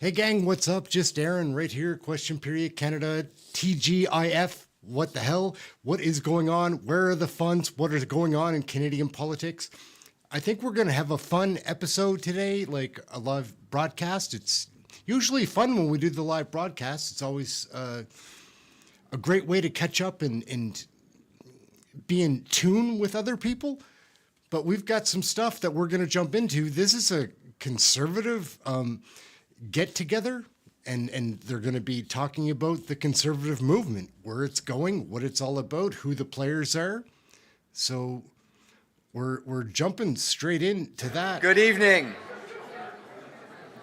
Hey gang, what's up? Just Ehren right here, question period, Canada, TGIF. What the hell? What is going on? Where are the funds? What is going on in Canadian politics? I think we're going to have a fun episode today, like a live broadcast. It's usually fun when we do the live broadcast. It's always a great way to catch up and be in tune with other people. But we've got some stuff that we're going to jump into. This is a conservative get together, and they're going to be talking about the conservative movement, where it's going, what it's all about, who the players are. So we're jumping straight into that. Good evening.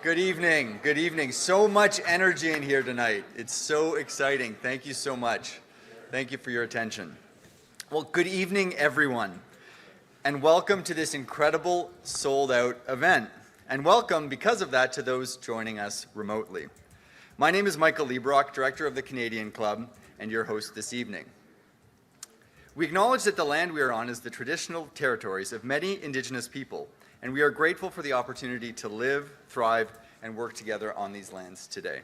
Good evening. Good evening. So much energy in here tonight. It's so exciting. Thank you so much. Thank you for your attention. Well, good evening, everyone, and welcome to this incredible sold-out event. And welcome, because of that, to those joining us remotely. My name is Michael Liebrock, Director of the Canadian Club, and your host this evening. We acknowledge that the land we are on is the traditional territories of many Indigenous people, and we are grateful for the opportunity to live, thrive, and work together on these lands today.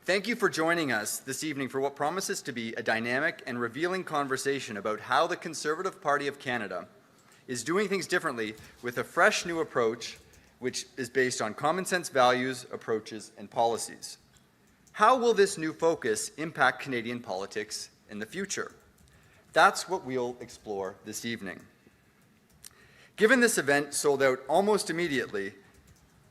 Thank you for joining us this evening for what promises to be a dynamic and revealing conversation about how the Conservative Party of Canada is doing things differently with a fresh new approach which is based on common sense values, approaches, and policies. How will this new focus impact Canadian politics in the future? That's what we'll explore this evening. Given this event sold out almost immediately,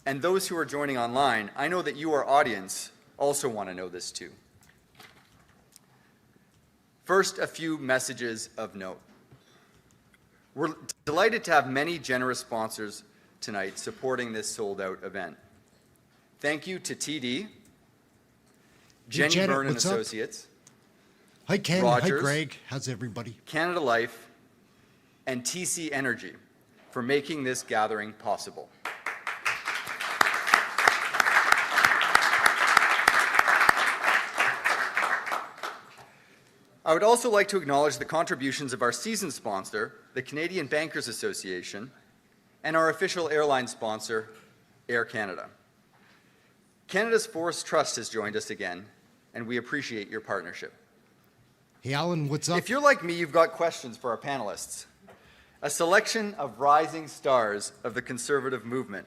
and those who are joining online, I know that you, our audience, also want to know this too. First, a few messages of note. We're delighted to have many generous sponsors tonight supporting this sold-out event. Thank you to TD, Jenny Janet, Byrne and what's up? Associates, Hi Ken, Rogers, hi Greg, how's everybody? Canada Life, and TC Energy for making this gathering possible. I would also like to acknowledge the contributions of our season sponsor, the Canadian Bankers Association, and our official airline sponsor, Air Canada. Canada's Forest Trust has joined us again, and we appreciate your partnership. Hey Alan, what's up? If you're like me, you've got questions for our panelists. A selection of rising stars of the conservative movement.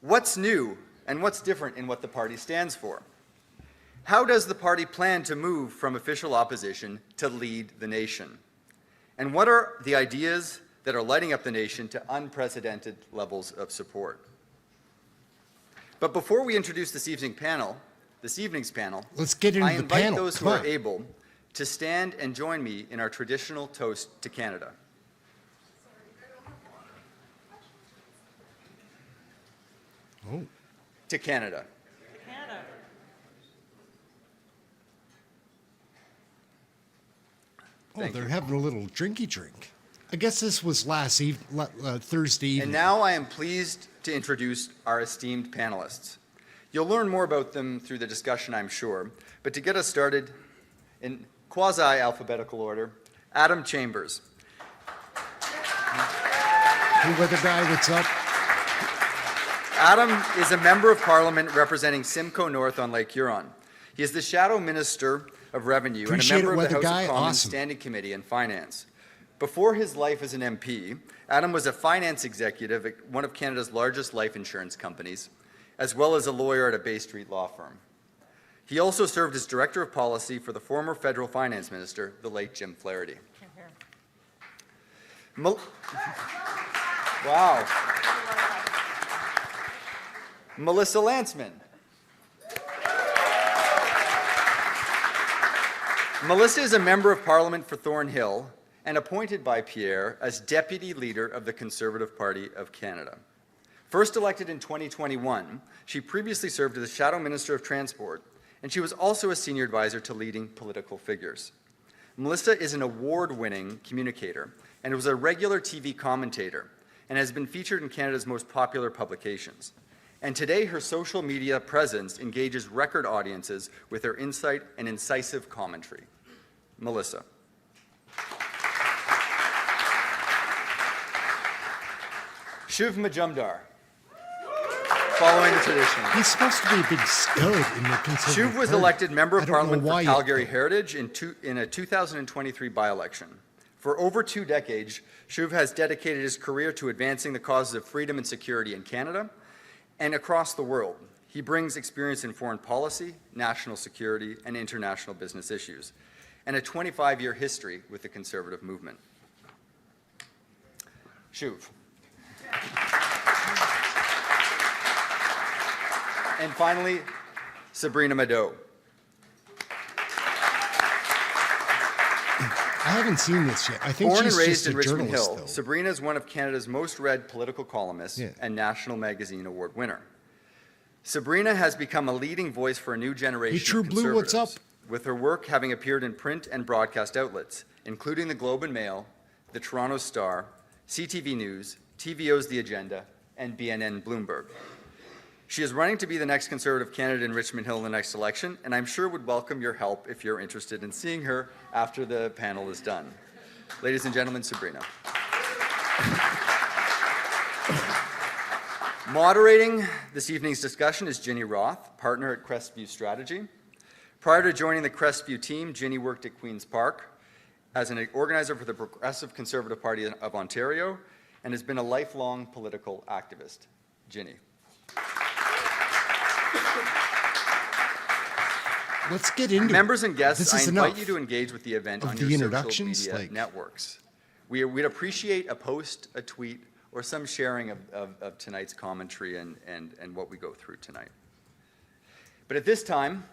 What's new and what's different in what the party stands for? How does the party plan to move from official opposition to lead the nation? And what are the ideas that are lighting up the nation to unprecedented levels of support? But before we introduce this evening's panel, Let's get into I the invite panel. those who Come are on. able to stand and join me in our traditional toast to Canada. Oh, To Canada. Thank they're you. having a little drinky drink. I guess this was Thursday evening. And now I am pleased to introduce our esteemed panelists. You'll learn more about them through the discussion, I'm sure, but to get us started in quasi-alphabetical order, Adam Chambers. Hey weather guy, what's up? Adam is a member of Parliament representing Simcoe North on Lake Huron. He is the Shadow Minister of Revenue Appreciate and a member it, of the weather House guy. of Commons Awesome. Standing Committee on Finance. Before his life as an MP, Adam was a finance executive at one of Canada's largest life insurance companies, as well as a lawyer at a Bay Street law firm. He also served as Director of Policy for the former federal finance minister, the late Jim Flaherty. Wow. Melissa Lanceman. Melissa is a member of Parliament for Thornhill and appointed by Pierre as Deputy Leader of the Conservative Party of Canada. First elected in 2021, she previously served as the Shadow Minister of Transport, and she was also a senior advisor to leading political figures. Melissa is an award-winning communicator and was a regular TV commentator and has been featured in Canada's most popular publications. And today, her social media presence engages record audiences with her insight and incisive commentary. Melissa. Shiv Majumdar. following the tradition. He's supposed to be a big stud in the Conservative Shuv was Party. elected Member I of don't know Parliament for why Calgary Heritage in a 2023 by-election. For over 2 decades, Shuv has dedicated his career to advancing the causes of freedom and security in Canada and across the world. He brings experience in foreign policy, national security, and international business issues, and a 25-year history with the Conservative movement. Shuv. And finally, Sabrina Mado. I haven't seen this yet. I think Born and she's raised just a in Richmond journalist, Hill, though. Sabrina is one of Canada's most read political columnists and National Magazine Award winner. Sabrina has become a leading voice for a new generation Hey, True of Blue, what's up? conservatives, with her work having appeared in print and broadcast outlets, including the Globe and Mail, the Toronto Star, CTV News, TVO's The Agenda, and BNN Bloomberg. She is running to be the next Conservative candidate in Richmond Hill in the next election, and I'm sure would welcome your help if you're interested in seeing her after the panel is done. Ladies and gentlemen, Sabrina. Moderating this evening's discussion is Ginny Roth, partner at Crestview Strategy. Prior to joining the Crestview team, Ginny worked at Queen's Park as an organizer for the Progressive Conservative Party of Ontario and has been a lifelong political activist. Ginny. Let's get into Members it. and guests, This I is invite enough you to engage with the event of on the your social introductions, media like- networks. We'd appreciate a post, a tweet, or some sharing of tonight's commentary and what we go through tonight. But at this time,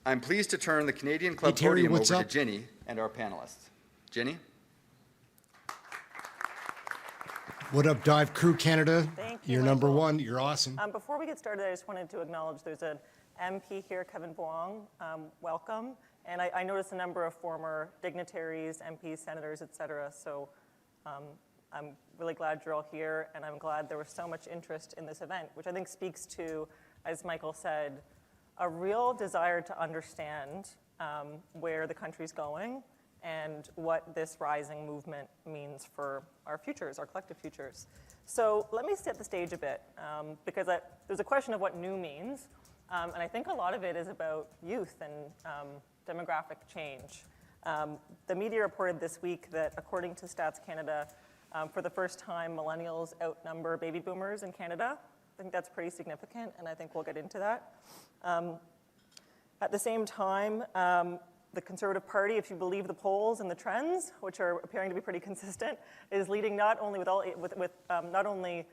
I'm pleased to turn the Canadian Club Terry, podium what's over up? to Ginny and our panelists. Ginny? What up, Dive Crew Canada? Thank you, You're number Michael. one. You're awesome. Before we get started, I just wanted to acknowledge there's an MP here, Kevin Buong. Welcome. And I noticed a number of former dignitaries, MPs, senators, et cetera. So I'm really glad you're all here, and I'm glad there was so much interest in this event, which I think speaks to, as Michael said, a real desire to understand where the country's going and what this rising movement means for our futures, our collective futures. So let me set the stage a bit, because there's a question of what new means, and I think a lot of it is about youth and demographic change. The media reported this week that, according to Stats Canada, for the first time, millennials outnumber baby boomers in Canada. I think that's pretty significant, and I think we'll get into that. At the same time, the Conservative Party, if you believe the polls and the trends, which are appearing to be pretty consistent, is leading not only with not only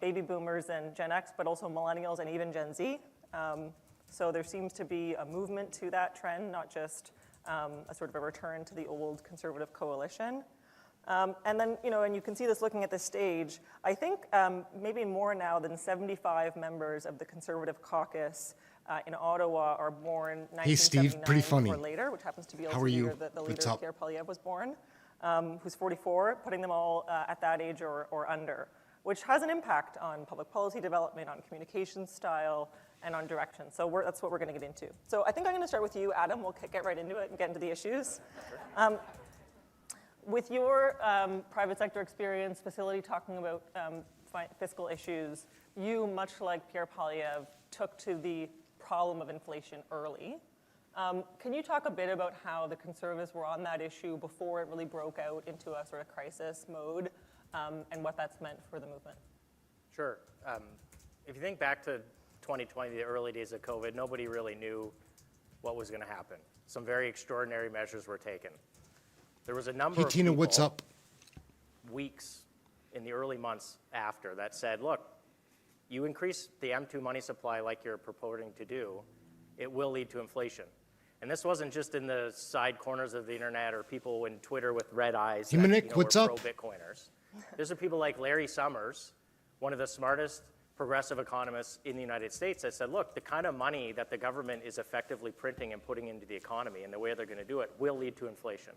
baby boomers and Gen X, but also millennials and even Gen Z. So there seems to be a movement to that trend, not just a sort of a return to the old Conservative coalition. And then, and you can see this looking at this stage, I think maybe more now than 75 members of the Conservative caucus in Ottawa are born 1979 Hey, Steve, pretty funny. or later, which happens to be also How are the you? year that the What's leader, up? Pierre Poilievre, was born, who's 44, putting them all at that age or under, which has an impact on public policy development, on communication style, and on direction. So that's what we're going to get into. So I think I'm going to start with you, Adam. We'll get right into it and get into the issues. With your private sector experience, facility talking about fiscal issues, you, much like Pierre Poilievre, took to the problem of inflation early. Can you talk a bit about how the Conservatives were on that issue before it really broke out into a sort of crisis mode, and what that's meant for the movement? Sure. If you think back to 2020, the early days of COVID, nobody really knew what was going to happen. Some very extraordinary measures were taken. There was a number Hey, of Tina, people, what's up? weeks in the early months after, that said, look, you increase the M2 money supply like you're purporting to do, it will lead to inflation. And this wasn't just in the side corners of the internet or people in Twitter with red eyes Hey, that Monique, what's were up? pro-Bitcoiners. These are people like Larry Summers, one of the smartest progressive economists in the United States, that said, look, the kind of money that the government is effectively printing and putting into the economy and the way they're going to do it will lead to inflation.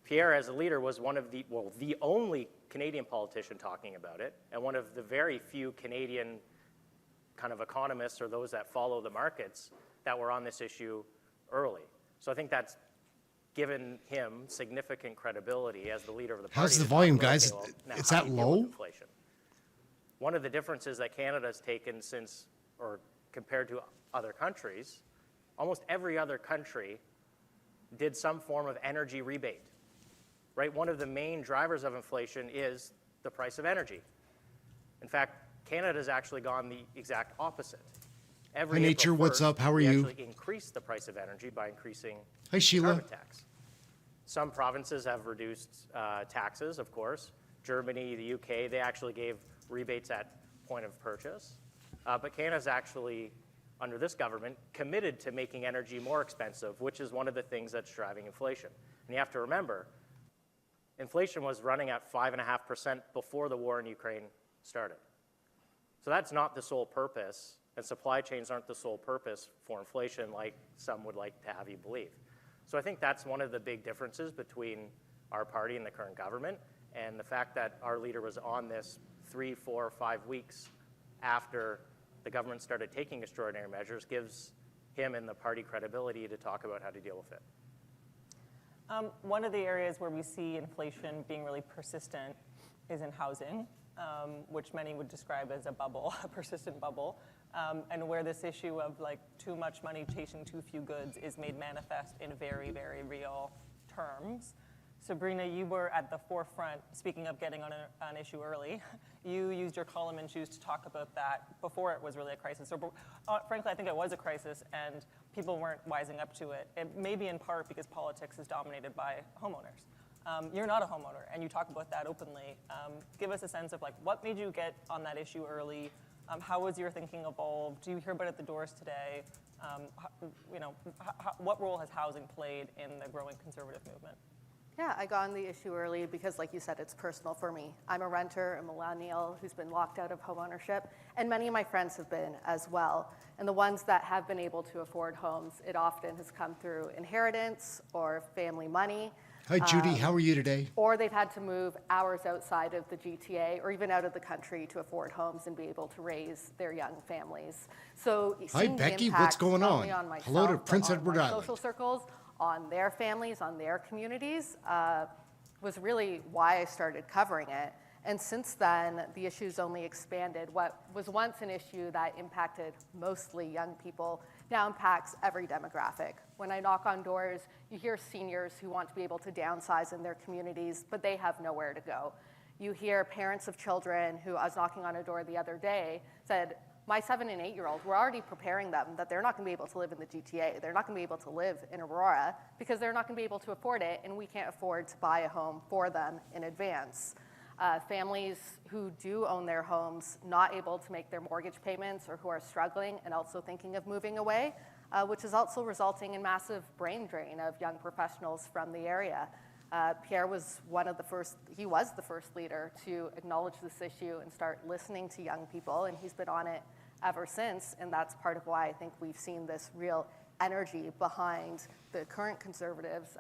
Pierre, as a leader, was one of the only Canadian politician talking about it, and one of the very few Canadian kind of economists or those that follow the markets that were on this issue early. So I think that's given him significant credibility as the leader of the party. How's the to talk volume, about, guys? okay, well, now Is how that do you deal with low? inflation? one of the differences that Canada's taken since, or compared to other countries, almost every other country did some form of energy rebate, right? One of the main drivers of inflation is the price of energy. In fact, Canada's actually gone the exact opposite. Every Hi, April Nature, what's 1st, up? How are we you? actually increased the price of energy by increasing Hi, the Sheila. carbon tax. Some provinces have reduced taxes, of course. Germany, the UK, they actually gave rebates at point of purchase. But Canada's actually, under this government, committed to making energy more expensive, which is one of the things that's driving inflation. And you have to remember, inflation was running at 5.5% before the war in Ukraine started. So that's not the sole purpose, and supply chains aren't the sole purpose for inflation like some would like to have you believe. So I think that's one of the big differences between our party and the current government, and the fact that our leader was on this 3, 4, 5 weeks after the government started taking extraordinary measures gives him and the party credibility to talk about how to deal with it. One of the areas where we see inflation being really persistent is in housing, which many would describe as a bubble, a persistent bubble, and where this issue of like too much money chasing too few goods is made manifest in very, very real terms. Sabrina, you were at the forefront, speaking of getting on an issue early. You used your column in Choose to talk about that before it was really a crisis. So frankly, I think it was a crisis and people weren't wising up to it. It may be in part because politics is dominated by homeowners. You're not a homeowner and you talk about that openly. Give us a sense of like what made you get on that issue early? How was your thinking evolved? Do you hear about it at the doors today? What role has housing played in the growing conservative movement? Yeah, I got on the issue early because, like you said, it's personal for me. I'm a renter, a millennial who's been locked out of homeownership, and many of my friends have been as well. And the ones that have been able to afford homes, it often has come through inheritance or family money. Hi, Judy. How are you today? Or they've had to move hours outside of the GTA or even out of the country to afford homes and be able to raise their young families. So Hi, seeing the Becky. impact What's going not only on? myself, Hello to but Prince on Edward my Island. social circles, on their families, on their communities, was really why I started covering it. And since then, the issue's only expanded. What was once an issue that impacted mostly young people now impacts every demographic. When I knock on doors, you hear seniors who want to be able to downsize in their communities, but they have nowhere to go. You hear parents of children who, I was knocking on a door the other day, said, my 7 and 8-year-old, we're already preparing them that they're not going to be able to live in the GTA. They're not going to be able to live in Aurora because they're not going to be able to afford it, and we can't afford to buy a home for them in advance. Families who do own their homes, not able to make their mortgage payments or who are struggling and also thinking of moving away, which is also resulting in massive brain drain of young professionals from the area. Pierre was he was the first leader to acknowledge this issue and start listening to young people, and he's been on it ever since, and that's part of why I think we've seen this real energy behind the current Conservatives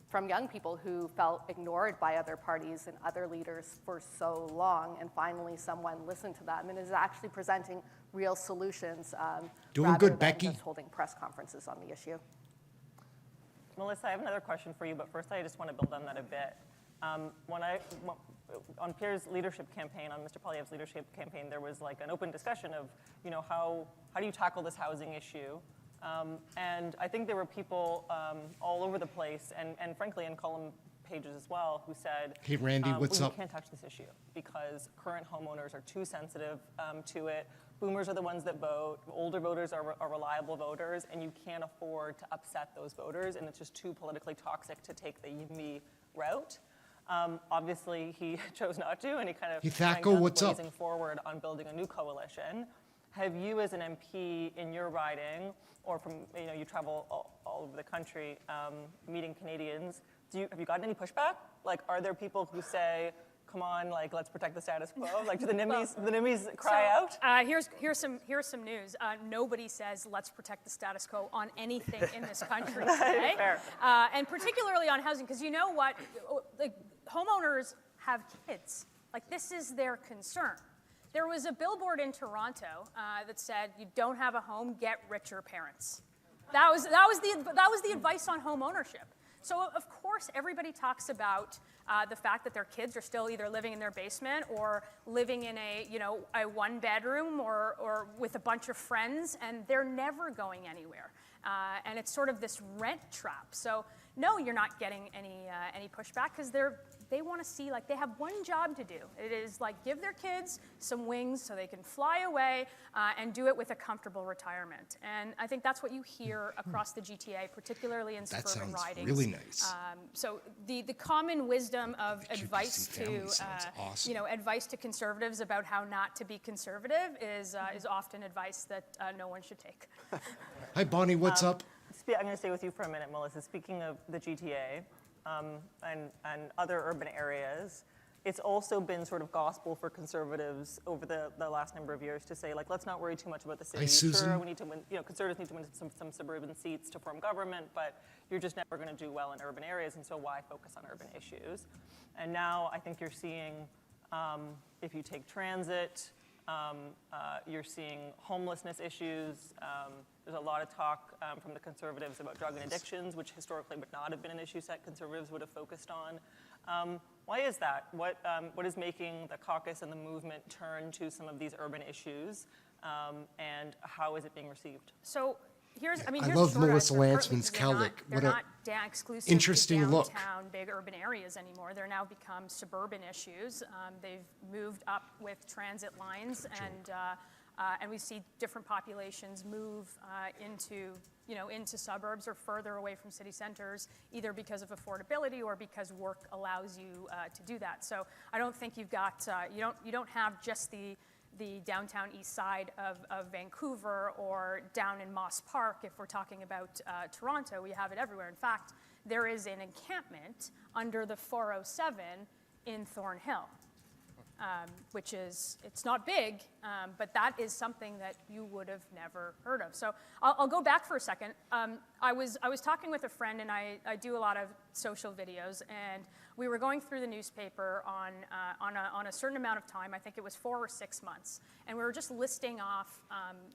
from young people who felt ignored by other parties and other leaders for so long, and finally someone listened to them and is actually presenting real solutions Doing rather good, than Becky. just holding press conferences on the issue. Melissa, I have another question for you, but first I just want to build on that a bit. On Pierre's leadership campaign, on Mr. Poilievre's leadership campaign, there was like an open discussion of, how do you tackle this housing issue? And I think there were people all over the place, and frankly in column pages as well, who said, Hey, Randy, what's up? We can't touch this issue because current homeowners are too sensitive to it. Boomers are the ones that vote. Older voters are reliable voters, and you can't afford to upset those voters, and it's just too politically toxic to take the YIMBY route. Obviously, he chose not to, and he kind of Thako, what's up? blazing forward on building a new coalition. Have you, as an MP in your riding, or from you travel all over the country meeting Canadians, have you gotten any pushback? Like, are there people who say, come on, like, let's protect the status quo? Like, do the NIMBYs cry out? Here's some news. Nobody says let's protect the status quo on anything in this country today. Fair. And particularly on housing, because you know what? Like, homeowners have kids. Like, this is their concern. There was a billboard in Toronto that said, "You don't have a home, get richer, parents." That was the advice on home ownership. So of course, everybody talks about the fact that their kids are still either living in their basement or living in a one bedroom or with a bunch of friends, and they're never going anywhere. And it's sort of this rent trap. So no, you're not getting any pushback because they want to see, like, they have one job to do. It is like give their kids some wings so they can fly away and do it with a comfortable retirement. And I think that's what you hear across the GTA, particularly in That suburban sounds ridings. really nice. So the common wisdom of QPC advice family to sounds awesome. advice to conservatives about how not to be conservative is often advice that no one should take. Hi, Bonnie, what's up? I'm going to stay with you for a minute, Melissa. Speaking of the GTA and other urban areas, it's also been sort of gospel for conservatives over the last number of years to say, like, let's not worry too much about the city. Hi, Susan. Sure, we need to win, conservatives need to win some suburban seats to form government, but you're just never going to do well in urban areas, and so why focus on urban issues? And now I think you're seeing, if you take transit, you're seeing homelessness issues. There's a lot of talk from the conservatives about drug and addictions, which historically would not have been an issue set conservatives would have focused on. Why is that? What is making the caucus and the movement turn to some of these urban issues, and how is it being received? So here's I here's love the short Melissa answer, partly Landsman's because they're not- cowlick. They're What a not exclusive interesting to look. downtown big urban areas anymore. They're now become suburban issues. They've moved up with transit lines, and we see different populations move into suburbs or further away from city centers, either because of affordability or because work allows you to do that. So I don't think you've got you don't have just the downtown east side of Vancouver or down in Moss Park. If we're talking about Toronto, we have it everywhere. In fact, there is an encampment under the 407 in Thornhill, which it's not big, but that is something that you would have never heard of. So I'll go back for a second. I was talking with a friend, and I do a lot of social videos, and we were going through the newspaper on a certain amount of time. I think it was 4 or 6 months, and we were just listing off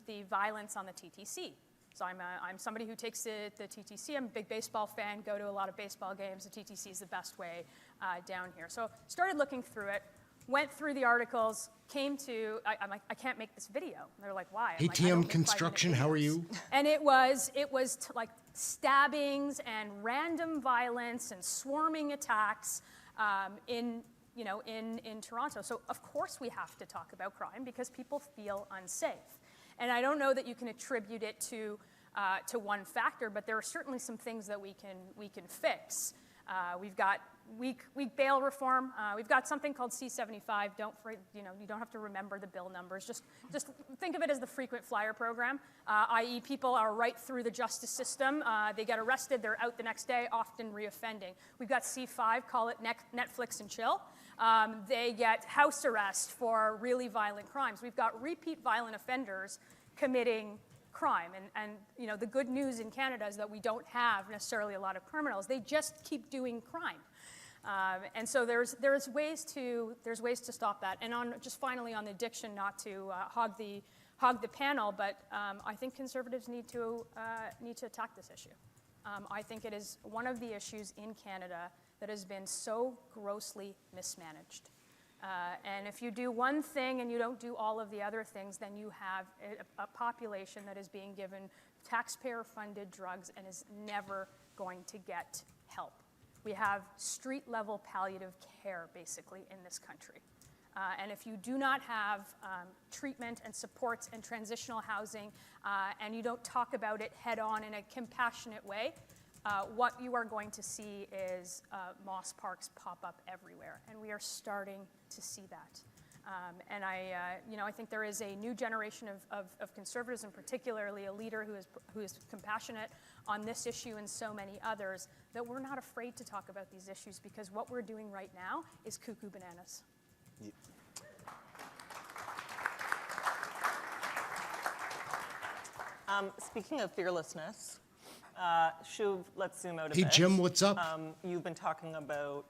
the violence on the TTC. So I'm somebody who takes the TTC. I'm a big baseball fan, go to a lot of baseball games. The TTC is the best way down here. So started looking through it, went through the articles, came to, I'm like, I can't make this video. And they're like, why? I'm like, I don't ATM make 5-minute Construction, how are you? And it was like stabbings and random violence and swarming attacks in Toronto. So of course we have to talk about crime because people feel unsafe. And I don't know that you can attribute it to one factor, but there are certainly some things that we can fix. We've got weak bail reform. We've got something called C-75. You don't have to remember the bill numbers. Just think of it as the frequent flyer program, i.e. people are right through the justice system. They get arrested, they're out the next day, often reoffending. We've got C-5, call it Netflix and chill. They get house arrest for really violent crimes. We've got repeat violent offenders committing crime. And the good news in Canada is that we don't have necessarily a lot of criminals. They just keep doing crime. And so there's ways to stop that. And just finally on addiction, not to hog the panel, but I think conservatives need to attack this issue. I think it is one of the issues in Canada that has been so grossly mismanaged. And if you do one thing and you don't do all of the other things, then you have a population that is being given taxpayer-funded drugs and is never going to get help. We have street-level palliative care, basically, in this country. And if you do not have treatment and supports and transitional housing, and you don't talk about it head-on in a compassionate way, what you are going to see is moss parks pop up everywhere, and we are starting to see that. And I think there is a new generation of conservatives, and particularly a leader who is compassionate on this issue and so many others, that we're not afraid to talk about these issues because what we're doing right now is cuckoo bananas. Speaking of fearlessness, Shuv, let's zoom out a Hey, bit. Jim, what's up? You've been talking about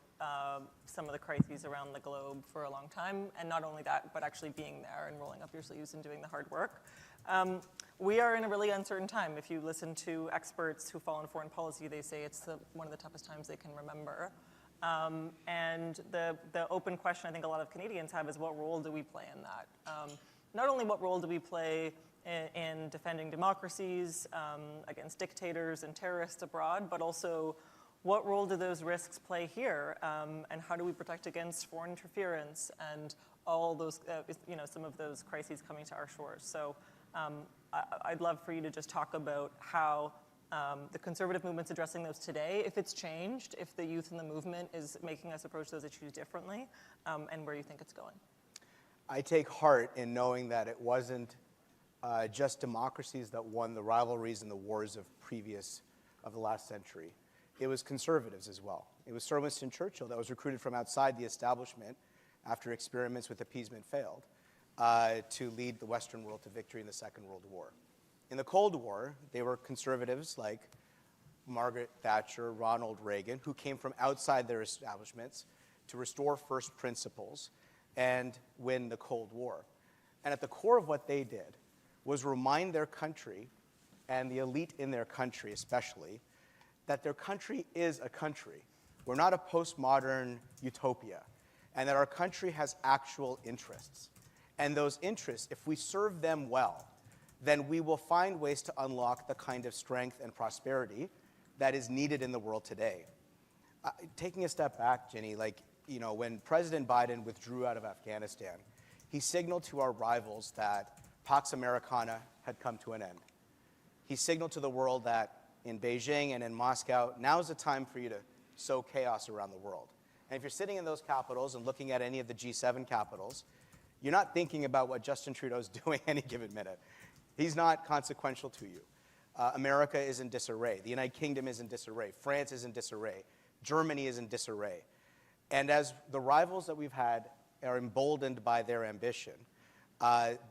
some of the crises around the globe for a long time, and not only that, but actually being there and rolling up your sleeves and doing the hard work. We are in a really uncertain time. If you listen to experts who follow in foreign policy, they say it's one of the toughest times they can remember. And the open question I think a lot of Canadians have is, what role do we play in that? Not only what role do we play in defending democracies against dictators and terrorists abroad, but also what role do those risks play here? And how do we protect against foreign interference and all those, some of those crises coming to our shores? So I'd love for you to just talk about how the conservative movement's addressing those today, if it's changed, if the youth in the movement is making us approach those issues differently, and where you think it's going. I take heart in knowing that it wasn't just democracies that won the rivalries and the wars of the last century. It was conservatives as well. It was Sir Winston Churchill that was recruited from outside the establishment after experiments with appeasement failed to lead the Western world to victory in the Second World War. In the Cold War, they were conservatives like Margaret Thatcher, Ronald Reagan, who came from outside their establishments to restore first principles and win the Cold War. And at the core of what they did was remind their country, and the elite in their country especially, that their country is a country. We're not a postmodern utopia, and that our country has actual interests. And those interests, if we serve them well, then we will find ways to unlock the kind of strength and prosperity that is needed in the world today. Taking a step back, Ginny, when President Biden withdrew out of Afghanistan, he signaled to our rivals that Pax Americana had come to an end. He signaled to the world that in Beijing and in Moscow, now's the time for you to sow chaos around the world. And if you're sitting in those capitals and looking at any of the G7 capitals, you're not thinking about what Justin Trudeau's doing any given minute. He's not consequential to you. America is in disarray. The United Kingdom is in disarray. France is in disarray. Germany is in disarray. And as the rivals that we've had are emboldened by their ambition,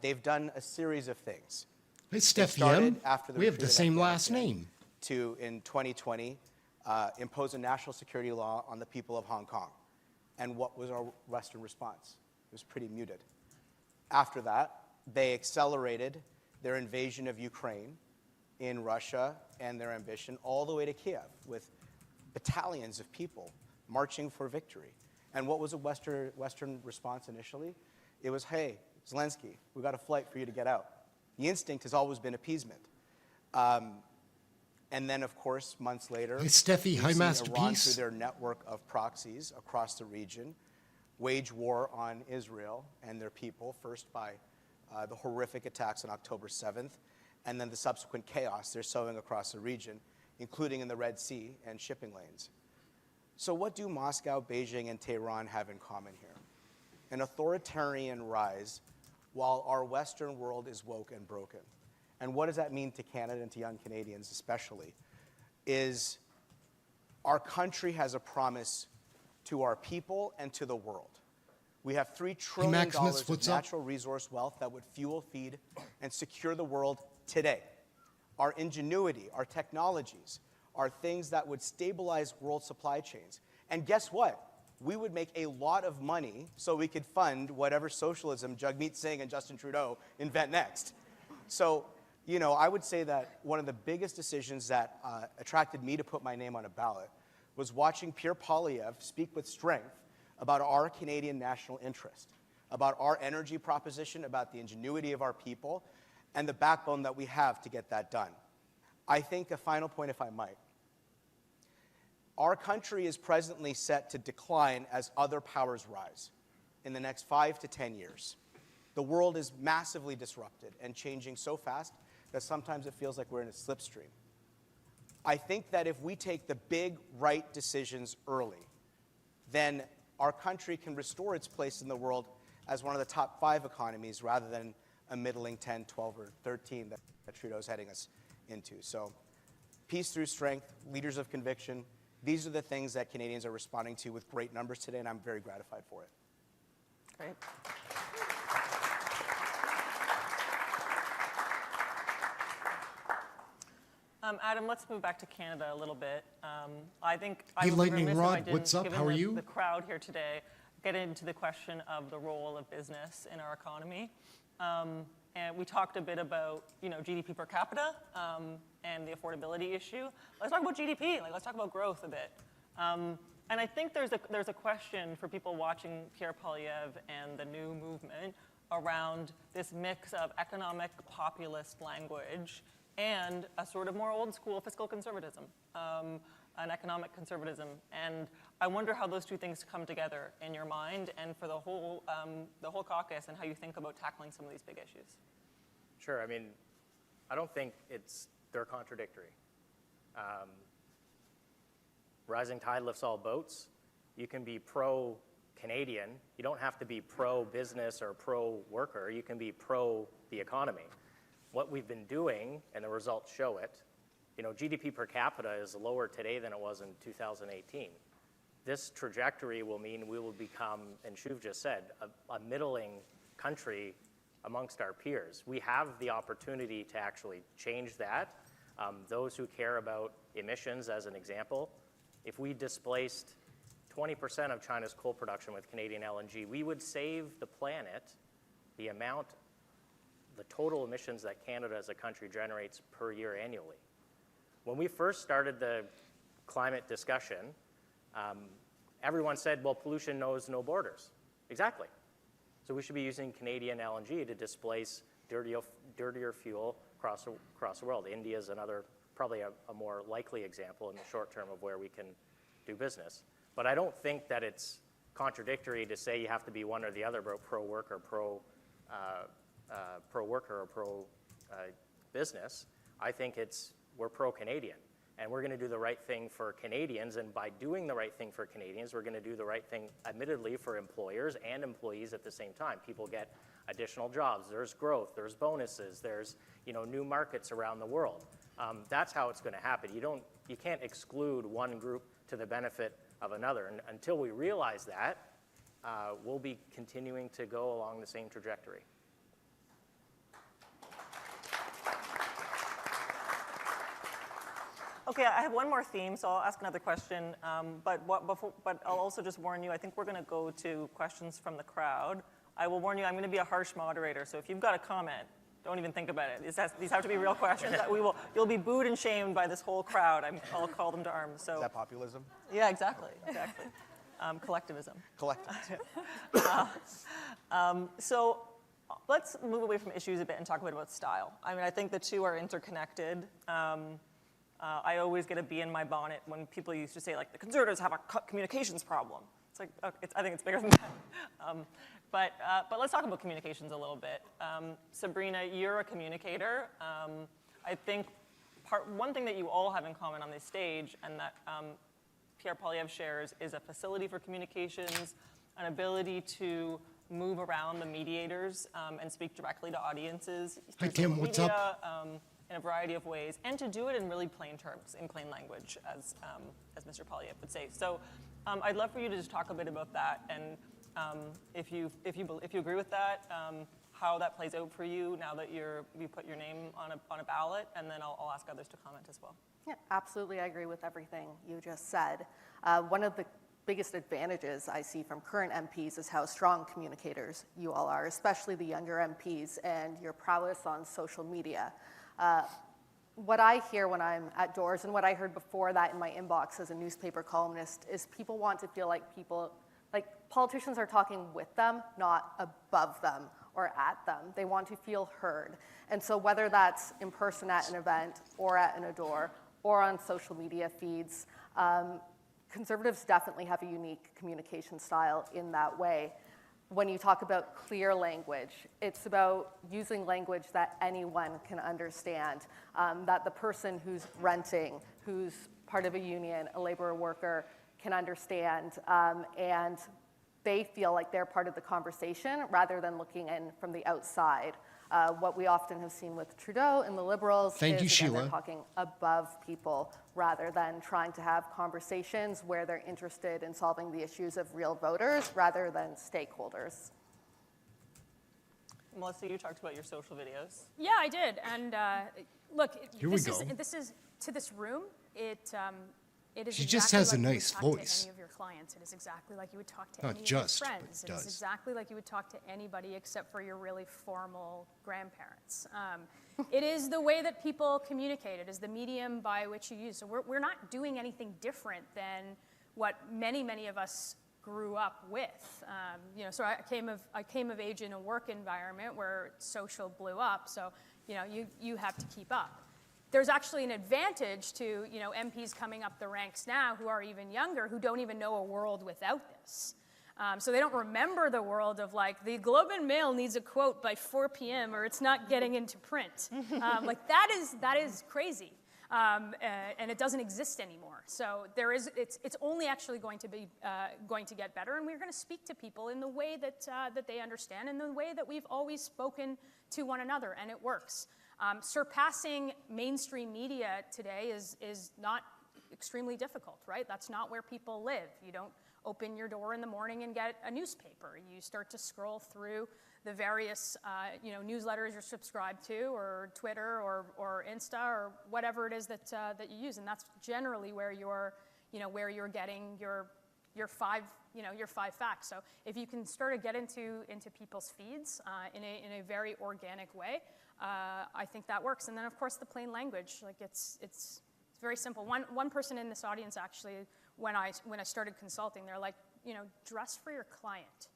they've done a series of things. Hey, Steph, after the we have retreat the of same last Afghanistan name. To, in 2020, impose a national security law on the people of Hong Kong. And what was our Western response? It was pretty muted. After that, they accelerated their invasion of Ukraine in Russia and their ambition all the way to Kiev with battalions of people marching for victory. And what was a Western response initially? It was, hey, Zelensky, we got a flight for you to get out. The instinct has always been appeasement. And then, of course, months later, Hey, Steffi, hi, we've seen Iran, masterpiece. through their network of proxies across the region, wage war on Israel and their people, first by the horrific attacks on October 7th, and then the subsequent chaos they're sowing across the region, including in the Red Sea and shipping lanes. So what do Moscow, Beijing, and Tehran have in common here? An authoritarian rise while our Western world is woke and broken. And what does that mean to Canada and to young Canadians especially? Is our country has a promise to our people and to the world. We have $3 trillion Maximus, of what's up? natural resource wealth that would fuel, feed, and secure the world today. Our ingenuity, our technologies, are things that would stabilize world supply chains. And guess what? We would make a lot of money so we could fund whatever socialism Jagmeet Singh and Justin Trudeau invent next. So, I would say that one of the biggest decisions that attracted me to put my name on a ballot was watching Pierre Poilievre speak with strength about our Canadian national interest, about our energy proposition, about the ingenuity of our people, and the backbone that we have to get that done. I think a final point, if I might. Our country is presently set to decline as other powers rise in the next 5 to 10 years. The world is massively disrupted and changing so fast that sometimes it feels like we're in a slipstream. I think that if we take the big right decisions early, then our country can restore its place in the world as one of the top 5 economies rather than a middling 10, 12, or 13 that Trudeau's heading us into. So peace through strength, leaders of conviction, these are the things that Canadians are responding to with great numbers today, and I'm very gratified for it. Great. Adam, let's move back to Canada a little bit. I think I Hey, would be Lightning remiss if I Rod, didn't, what's up? given How are you? the crowd here today, get into the question of the role of business in our economy. And we talked a bit about, GDP per capita and the affordability issue. Let's talk about GDP. Let's talk about growth a bit. And I think there's a question for people watching Pierre Poilievre and the new movement around this mix of economic populist language and a sort of more old school fiscal conservatism, an economic conservatism. And I wonder how those two things come together in your mind and for the whole caucus and how you think about tackling some of these big issues. Sure. I mean, I don't think they're contradictory. Rising tide lifts all boats. You can be pro-Canadian. You don't have to be pro-business or pro-worker. You can be pro the economy. What we've been doing, and the results show it, GDP per capita is lower today than it was in 2018. This trajectory will mean we will become, and Shuv just said, a middling country amongst our peers. We have the opportunity to actually change that. Those who care about emissions, as an example, if we displaced 20% of China's coal production with Canadian LNG, we would save the planet the total emissions that Canada as a country generates per year annually. When we first started the climate discussion, everyone said, well, pollution knows no borders. Exactly. So we should be using Canadian LNG to displace dirtier fuel across the world. India is another, probably a more likely example in the short term of where we can do business. But I don't think that it's contradictory to say you have to be one or the other, pro-work or pro-worker or pro-business. I think we're pro-Canadian. And we're going to do the right thing for Canadians. And by doing the right thing for Canadians, we're going to do the right thing, admittedly, for employers and employees at the same time. People get additional jobs. There's growth. There's bonuses. There's new markets around the world. That's how it's going to happen. You can't exclude one group to the benefit of another. And until we realize that, we'll be continuing to go along the same trajectory. Okay, I have one more theme, so I'll ask another question. But I'll also just warn you, I think we're going to go to questions from the crowd. I will warn you, I'm going to be a harsh moderator, so if you've got a comment, don't even think about it. These have to be real questions. You'll be booed and shamed by this whole crowd. I'll call them to arms. So. Is that populism? Yeah, exactly. Collectivism. Collectivism. So let's move away from issues a bit and talk a bit about style. I mean, I think the two are interconnected. I always get a bee in my bonnet when people used to say, the Conservatives have a communications problem. It's like, I think it's bigger than that. But let's talk about communications a little bit. Sabrina, you're a communicator. I think one thing that you all have in common on this stage and that Pierre Poilievre shares is a facility for communications, an ability to move around the mediators and speak directly to audiences. Hi, Tim, what's up? In a variety of ways, and to do it in really plain terms, in plain language, as Mr. Poilievre would say. So I'd love for you to just talk a bit about that, and if you agree with that, how that plays out for you now that you put your name on a ballot, and then I'll ask others to comment as well. Yeah, absolutely. I agree with everything you just said. One of the biggest advantages I see from current MPs is how strong communicators you all are, especially the younger MPs, and your prowess on social media. What I hear when I'm at doors, and what I heard before that in my inbox as a newspaper columnist, is people want to feel like politicians are talking with them, not above them or at them. They want to feel heard. And so whether that's in person at an event or at an door or on social media feeds, Conservatives definitely have a unique communication style in that way. When you talk about clear language, it's about using language that anyone can understand, that the person who's renting, who's part of a union, a labor worker, can understand, and they feel like they're part of the conversation rather than looking in from the outside. What we often have seen with Trudeau and the Liberals is they're talking above people rather than trying to have conversations where they're interested in solving the issues of real voters rather than stakeholders. Melissa, you talked about your social videos. Yeah, I did. And look, Here we this go. is to this room. It is. She exactly just has a like you would nice talk voice. To any of your clients, it is exactly like you would talk to Not any of just, your but friends. it It is does. exactly like you would talk to anybody except for your really formal grandparents. It is the way that people communicate. It is the medium by which you use. So we're not doing anything different than what many of us grew up with. You know, so I came of age in a work environment where social blew up. So you know, you have to keep up. There's actually an advantage to, you know, MPs coming up the ranks now who are even younger, who don't even know a world without this. So they don't remember the world of like, the Globe and Mail needs a quote by 4 p.m. or it's not getting into print. Like that is crazy. And it doesn't exist anymore. So it's only actually going to get better, and we're going to speak to people in the way that they understand, in the way that we've always spoken to one another, and it works. Surpassing mainstream media today is not extremely difficult, right? That's not where people live. You don't open your door in the morning and get a newspaper. You start to scroll through the various you know, newsletters you're subscribed to, or Twitter, or Insta, or whatever it is that you use, and that's generally where you're getting your five facts. So if you can start to get into people's feeds in a very organic way, I think that works. And then of course the plain language, like it's very simple. One person in this audience actually, when I started consulting, they're like, you know, dress for your client.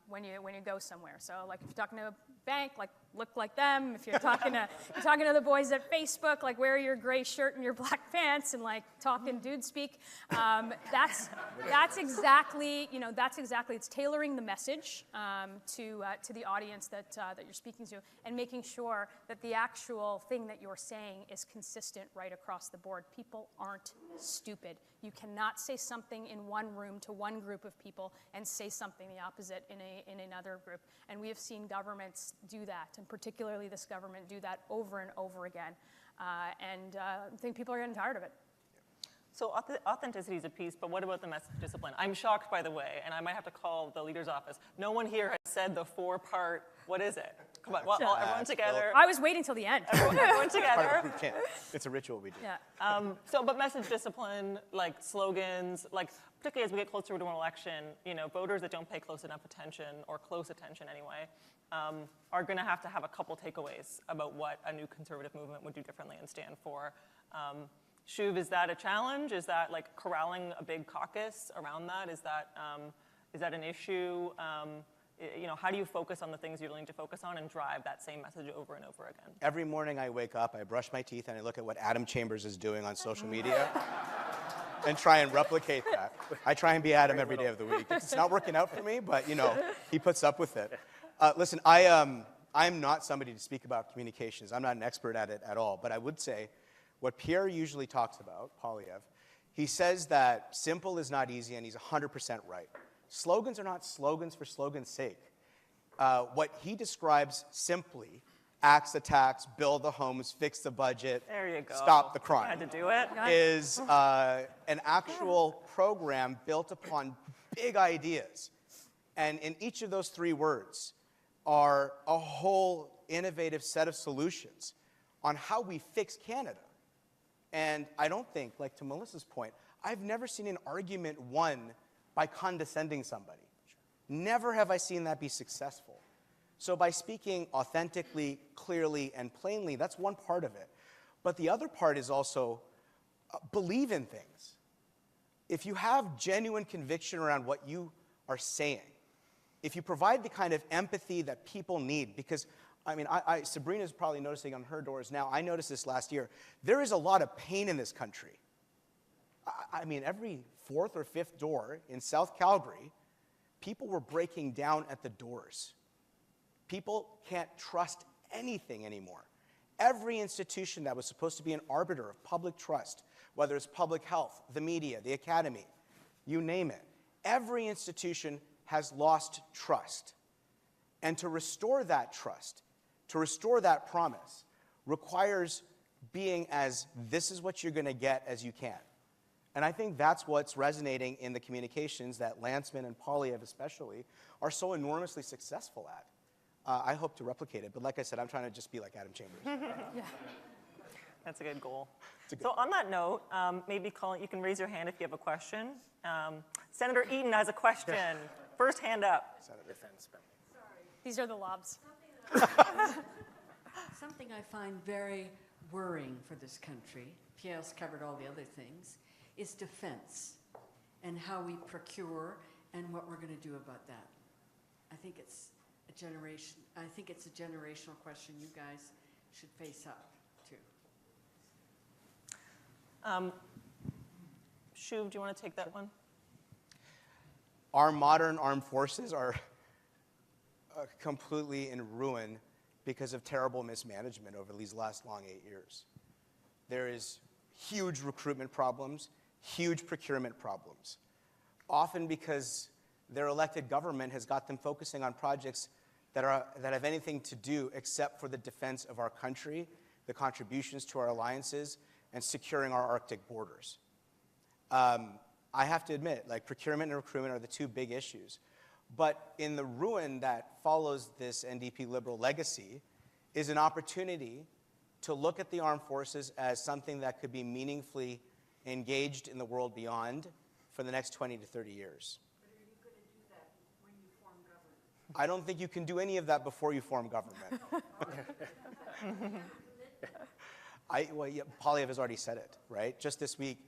When you go somewhere. So like if you're talking to a bank, like look like them. If you're talking to the boys at Facebook, like wear your gray shirt and your black pants and like talking dude speak. That's exactly, you know, it's tailoring the message to the audience that you're speaking to, and making sure that the actual thing that you're saying is consistent right across the board. People aren't stupid. You cannot say something in one room to one group of people and say something the opposite in another group. And we have seen governments do that, and particularly this government do that over and over again. And I think people are getting tired of it. So authenticity is a piece, but what about the message discipline? I'm shocked, by the way, and I might have to call the leader's office. No one here has said the 4-part, what is it? Come on, well, everyone together. I was waiting till the end. Everyone together. We can't. It's a ritual we do. Yeah. But message discipline, like slogans, like particularly as we get closer to an election, you know, voters that don't pay close enough attention, or close attention anyway, are going to have a couple takeaways about what a new conservative movement would do differently and stand for. Shuv, is that a challenge? Is that like corralling a big caucus around that? Is that an issue? You know, how do you focus on the things you're willing to focus on and drive that same message over and over again? Every morning I wake up, I brush my teeth, and I look at what Adam Chambers is doing on social media and try and replicate that. I try and be Adam every day of the week. It's not working out for me, but, you know, he puts up with it. Listen, I'm not somebody to speak about communications. I'm not an expert at it at all, but I would say what Pierre usually talks about, Poilievre, he says that simple is not easy, and he's 100% right. Slogans are not slogans for slogan's sake. What he describes simply, axe attacks, build the homes, fix the budget, There you go. stop the crime, I had to do it. is an actual program built upon big ideas. And in each of those 3 words are a whole innovative set of solutions on how we fix Canada. And I don't think, like to Melissa's point, I've never seen an argument won by condescending somebody. Never have I seen that be successful. So by speaking authentically, clearly, and plainly, that's one part of it. But the other part is also believe in things. If you have genuine conviction around what you are saying, if you provide the kind of empathy that people need, because I mean, Sabrina's probably noticing on her doors now, I noticed this last year, there is a lot of pain in this country. I mean, every 4th or 5th door in South Calgary, people were breaking down at the doors. People can't trust anything anymore. Every institution that was supposed to be an arbiter of public trust, whether it's public health, the media, the academy, you name it, every institution has lost trust. And to restore that trust, to restore that promise, requires being as this is what you're going to get as you can. And I think that's what's resonating in the communications that Lanceman and Poilievre especially are so enormously successful at. I hope to replicate it. But like I said, I'm trying to just be like Adam Chambers. That's a good goal. So on that note, maybe Colin, you can raise your hand if you have a question. Senator Eaton has a question. First hand up. These are the lobs. Something I find very worrying for this country, Pierre's covered all the other things, is defense and how we procure and what we're going to do about that. I think it's a generational question you guys should face up to. Shuv, do you want to take that one? Our modern armed forces are completely in ruin because of terrible mismanagement over these last long 8 years. There is huge recruitment problems, huge procurement problems, often because their elected government has got them focusing on projects that have anything to do except for the defense of our country, the contributions to our alliances, and securing our Arctic borders. I have to admit, like, procurement and recruitment are the two big issues. But in the ruin that follows this NDP Liberal legacy is an opportunity to look at the armed forces as something that could be meaningfully engaged in the world beyond for the next 20 to 30 years. But are you going to do that when you form government? I don't think you can do any of that before you form government. Poilievre has already said it, right? Just this week,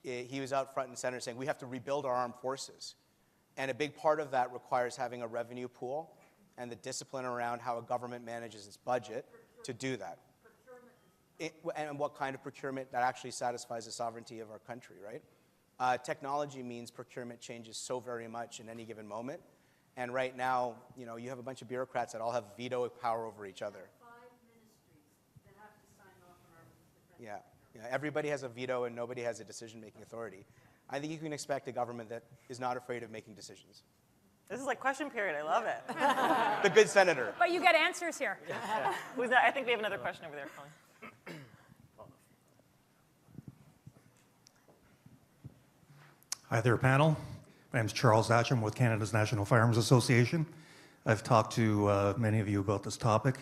he was out front and center saying we have to rebuild our armed forces. And a big part of that requires having a revenue pool and the discipline around how a government manages its budget to do that. And what kind of procurement that actually satisfies the sovereignty of our country, right? Technology means procurement changes so very much in any given moment. And right now, you have a bunch of bureaucrats that all have veto power over each other. 5 ministries that have to sign off on our defense. Yeah, everybody has a veto and nobody has a decision-making authority. I think you can expect a government that is not afraid of making decisions. This is like question period. I love it. The good senator. But you get answers here. Who's that? I think we have another question over there, Colin. Hi there, panel. My name is Charles Atcham with Canada's National Firearms Association. I've talked to many of you about this topic.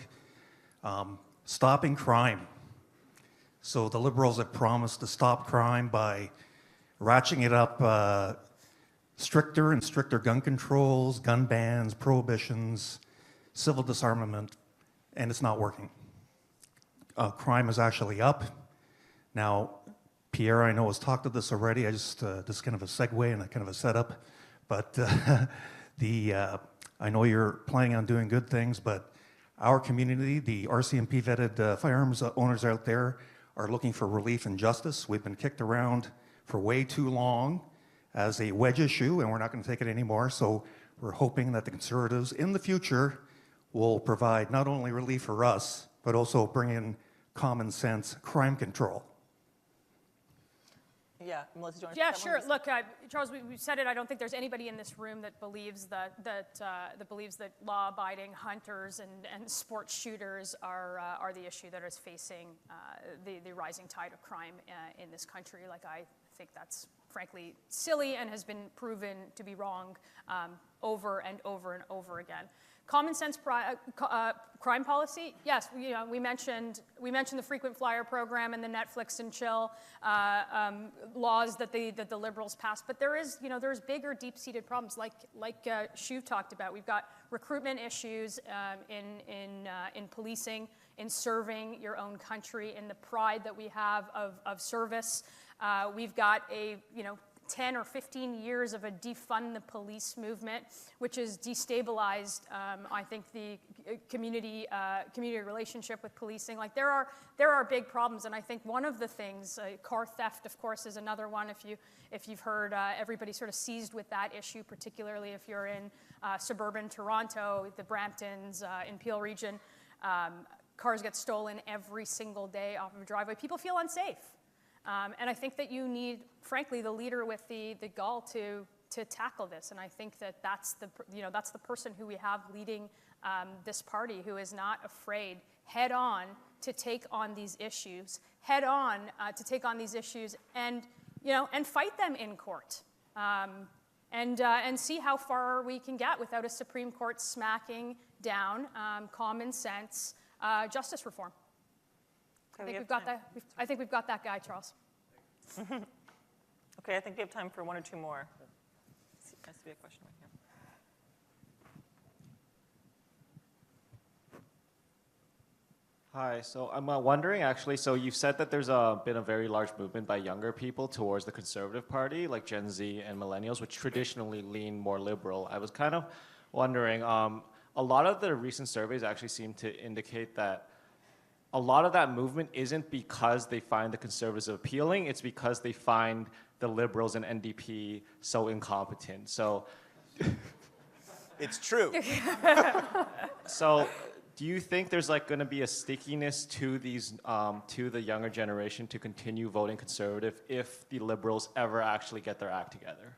Stopping crime. So the Liberals have promised to stop crime by ratcheting it up, stricter and stricter gun controls, gun bans, prohibitions, civil disarmament, and it's not working. Crime is actually up. Now, Pierre, I know, has talked to this already. I just, this is kind of a segue and a kind of a setup. But I know you're planning on doing good things, but our community, the RCMP vetted firearms owners out there, are looking for relief and justice. We've been kicked around for way too long as a wedge issue, and we're not going to take it anymore. So we're hoping that the Conservatives in the future will provide not only relief for us, but also bring in common sense crime control. Yeah, Melissa, do you want to Yeah, take that one? sure. Look, Charles, we said it. I don't think there's anybody in this room that believes that law-abiding hunters and sports shooters are the issue that is facing the rising tide of crime in this country. Like, I think that's frankly silly and has been proven to be wrong over and over and over again. Common sense crime policy, yes. We mentioned the frequent flyer program and the Netflix and chill laws that the Liberals passed. But there's bigger, deep-seated problems, like Shuv talked about. We've got recruitment issues in policing, in serving your own country, in the pride that we have of service. We've got 10 or 15 years of a defund the police movement, which has destabilized, I think, the community relationship with policing. Like, there are big problems, and I think one of the things, car theft, of course, is another one. If you've heard, everybody sort of seized with that issue, particularly if you're in suburban Toronto, the Bramptons, in Peel region. Cars get stolen every single day off of a driveway. People feel unsafe. And I think that you need, frankly, the leader with the gall to tackle this. And I think that's the person who we have leading this party, who is not afraid head on to take on these issues, and fight them in court, and see how far we can get without a Supreme Court smacking down, common sense justice reform. I think we've got that guy, Charles. Okay, I think we have time for one or two more. Has to be a question right here. Hi, so I'm wondering actually, so you've said that there's been a very large movement by younger people towards the Conservative Party, like Gen Z and millennials, which traditionally lean more liberal. I was kind of wondering, a lot of the recent surveys actually seem to indicate that a lot of that movement isn't because they find the Conservatives appealing, it's because they find the Liberals and NDP so incompetent. So, It's true. so do you think there's like going to be a stickiness to these, to the younger generation to continue voting Conservative if the Liberals ever actually get their act together?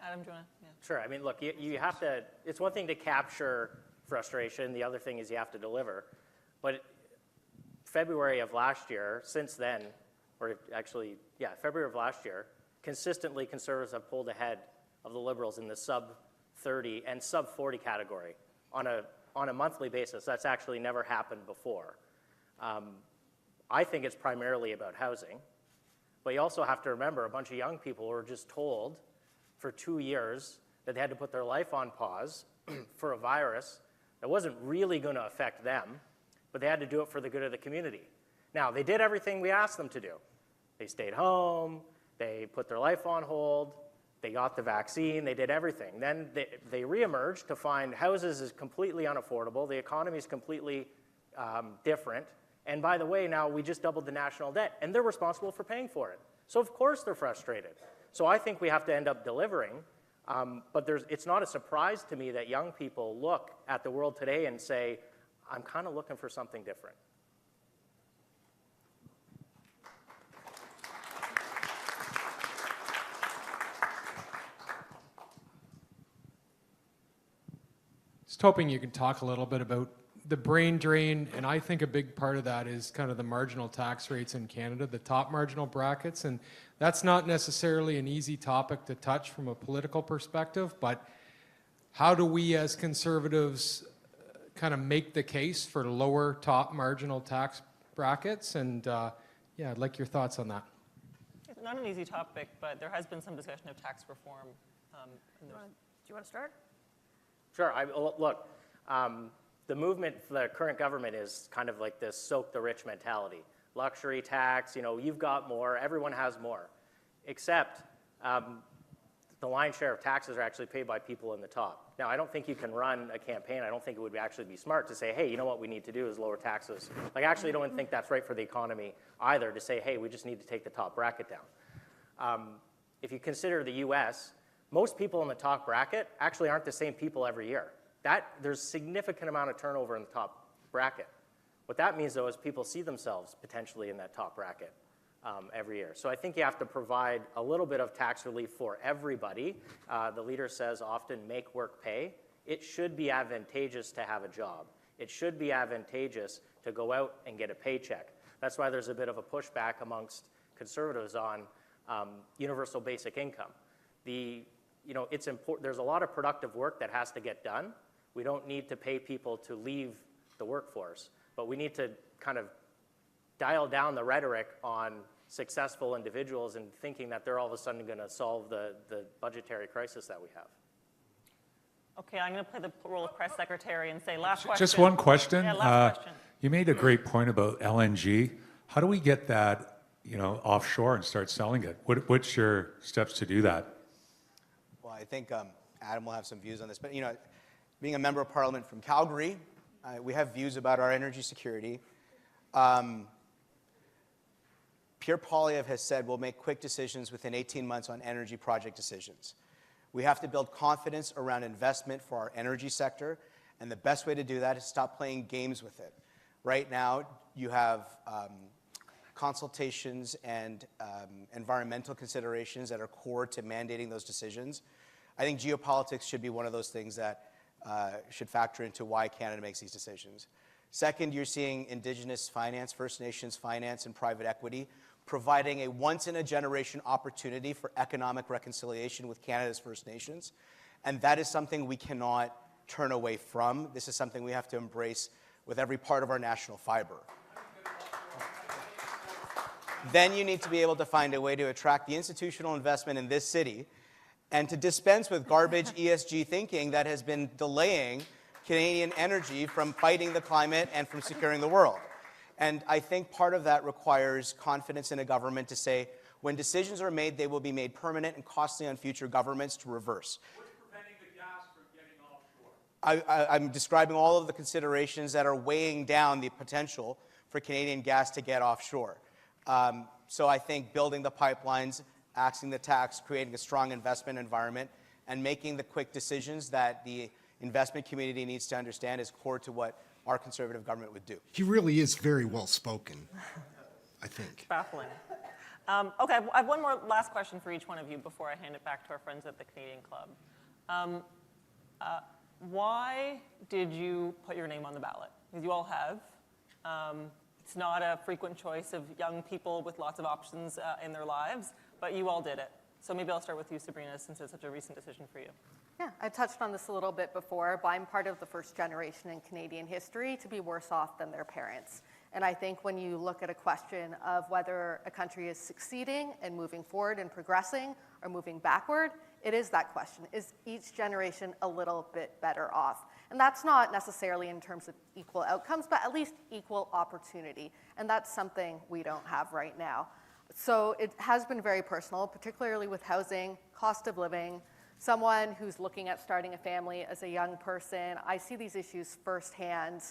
Adam, do you want to? Yeah. Sure. I mean, look, you have to, it's one thing to capture frustration. The other thing is you have to deliver. But February of last year, since then, or actually, yeah, February of last year, consistently Conservatives have pulled ahead of the Liberals in the sub 30 and sub 40 category on a monthly basis. That's actually never happened before. I think it's primarily about housing. But you also have to remember a bunch of young people were just told for 2 years that they had to put their life on pause for a virus that wasn't really going to affect them, but they had to do it for the good of the community. Now, they did everything we asked them to do. They stayed home, they put their life on hold, they got the vaccine, they did everything. Then they reemerged to find houses is completely unaffordable, the economy is completely different, and by the way, now we just doubled the national debt, and they're responsible for paying for it. So of course they're frustrated. So I think we have to end up delivering, but it's not a surprise to me that young people look at the world today and say, I'm kind of looking for something different. Just hoping you can talk a little bit about the brain drain, and I think a big part of that is kind of the marginal tax rates in Canada, the top marginal brackets, and that's not necessarily an easy topic to touch from a political perspective, but how do we as Conservatives kind of make the case for lower top marginal tax brackets? And yeah, I'd like your thoughts on that. It's not an easy topic, but there has been some discussion of tax reform. Do you want to start? Sure. Look, the movement for the current government is kind of like this soak the rich mentality. Luxury tax, you know, you've got more, everyone has more. Except the lion's share of taxes are actually paid by people in the top. Now, I don't think you can run a campaign. I don't think it would actually be smart to say, hey, you know what we need to do is lower taxes. Like, I actually don't think that's right for the economy either, to say, hey, we just need to take the top bracket down. If you consider the US, most people in the top bracket actually aren't the same people every year. There's significant amount of turnover in the top bracket. What that means, though, is people see themselves potentially in that top bracket every year. So I think you have to provide a little bit of tax relief for everybody. The leader says often, make work pay. It should be advantageous to have a job. It should be advantageous to go out and get a paycheck. That's why there's a bit of a pushback amongst Conservatives on universal basic income. It's important. There's a lot of productive work that has to get done. We don't need to pay people to leave the workforce, but we need to kind of dial down the rhetoric on successful individuals and thinking that they're all of a sudden going to solve the budgetary crisis that we have. Okay, I'm going to play the role of press secretary and say last question. Just one question. Yeah, last question. You made a great point about LNG. How do we get that, offshore and start selling it? What's your steps to do that? Well, I think Adam will have some views on this, but being a member of Parliament from Calgary, we have views about our energy security. Pierre Poilievre has said we'll make quick decisions within 18 months on energy project decisions. We have to build confidence around investment for our energy sector, and the best way to do that is stop playing games with it. Right now, you have consultations and environmental considerations that are core to mandating those decisions. I think geopolitics should be one of those things that should factor into why Canada makes these decisions. Second, you're seeing Indigenous finance, First Nations finance, and private equity providing a once-in-a-generation opportunity for economic reconciliation with Canada's First Nations. And that is something we cannot turn away from. This is something we have to embrace with every part of our national fiber. Then you need to be able to find a way to attract the institutional investment in this city and to dispense with garbage ESG thinking that has been delaying Canadian energy from fighting the climate and from securing the world. And I think part of that requires confidence in a government to say, when decisions are made, they will be made permanent and costly on future governments to reverse. What's preventing the gas from getting offshore? I'm describing all of the considerations that are weighing down the potential for Canadian gas to get offshore. So I think building the pipelines, axing the tax, creating a strong investment environment, and making the quick decisions that the investment community needs to understand is core to what our Conservative government would do. He really is very well spoken, I think. Baffling. Okay, I have one more last question for each one of you before I hand it back to our friends at the Canadian Club. Why did you put your name on the ballot? Because you all have. It's not a frequent choice of young people with lots of options in their lives, but you all did it. So maybe I'll start with you, Sabrina, since it's such a recent decision for you. Yeah, I touched on this a little bit before, but I'm part of the first generation in Canadian history to be worse off than their parents. And I think when you look at a question of whether a country is succeeding and moving forward and progressing or moving backward, it is that question. Is each generation a little bit better off? And that's not necessarily in terms of equal outcomes, but at least equal opportunity. And that's something we don't have right now. So it has been very personal, particularly with housing, cost of living. Someone who's looking at starting a family as a young person, I see these issues firsthand,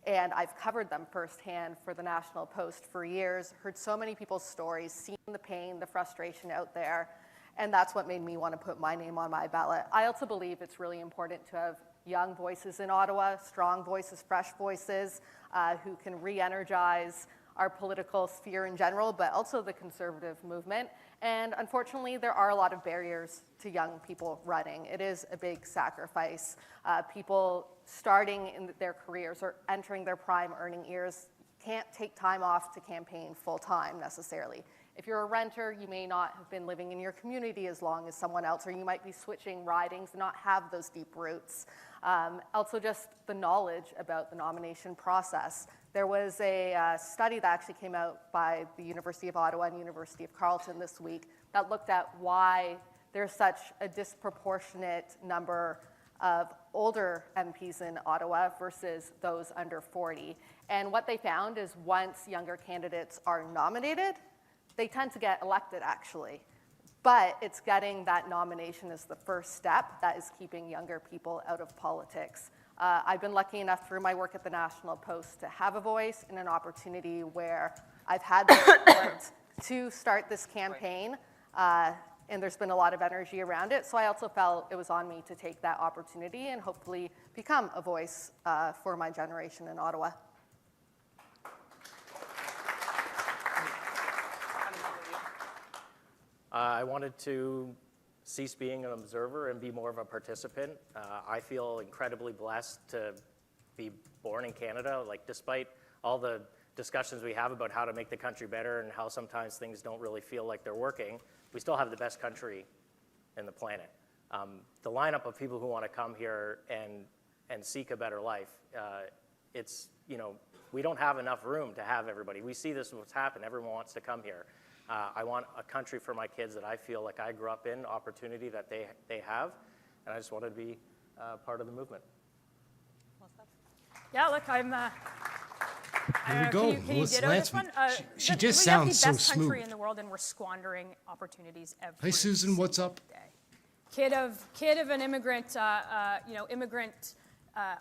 and I've covered them firsthand for the National Post for years, heard so many people's stories, seen the pain, the frustration out there, and that's what made me want to put my name on my ballot. I also believe it's really important to have young voices in Ottawa, strong voices, fresh voices, who can re-energize our political sphere in general, but also the Conservative movement. And unfortunately, there are a lot of barriers to young people running. It is a big sacrifice. People starting in their careers or entering their prime earning years can't take time off to campaign full time necessarily. If you're a renter, you may not have been living in your community as long as someone else, or you might be switching ridings and not have those deep roots. Also just the knowledge about the nomination process. There was a study that actually came out by the University of Ottawa and University of Carleton this week that looked at why there's such a disproportionate number of older MPs in Ottawa versus those under 40. And what they found is once younger candidates are nominated, they tend to get elected actually. But it's getting that nomination as the first step that is keeping younger people out of politics. I've been lucky enough through my work at the National Post to have a voice and an opportunity where I've had the support to start this campaign, and there's been a lot of energy around it. So I also felt it was on me to take that opportunity and hopefully become a voice for my generation in Ottawa. I wanted to cease being an observer and be more of a participant. I feel incredibly blessed to be born in Canada. Like, despite all the discussions we have about how to make the country better and how sometimes things don't really feel like they're working, we still have the best country in the planet. The lineup of people who want to come here and seek a better life, it's, you know, we don't have enough room to have everybody. We see this what's happened. Everyone wants to come here. I want a country for my kids that I feel like I grew up in, opportunity that they have, and I just wanted to be part of the movement. Yeah, look, I'm. Here we go. Can you ditto this one? She just sounds so We have the best country smooth. in the world, and we're squandering opportunities every Hi, Susan. What's up? day. Kid of an immigrant,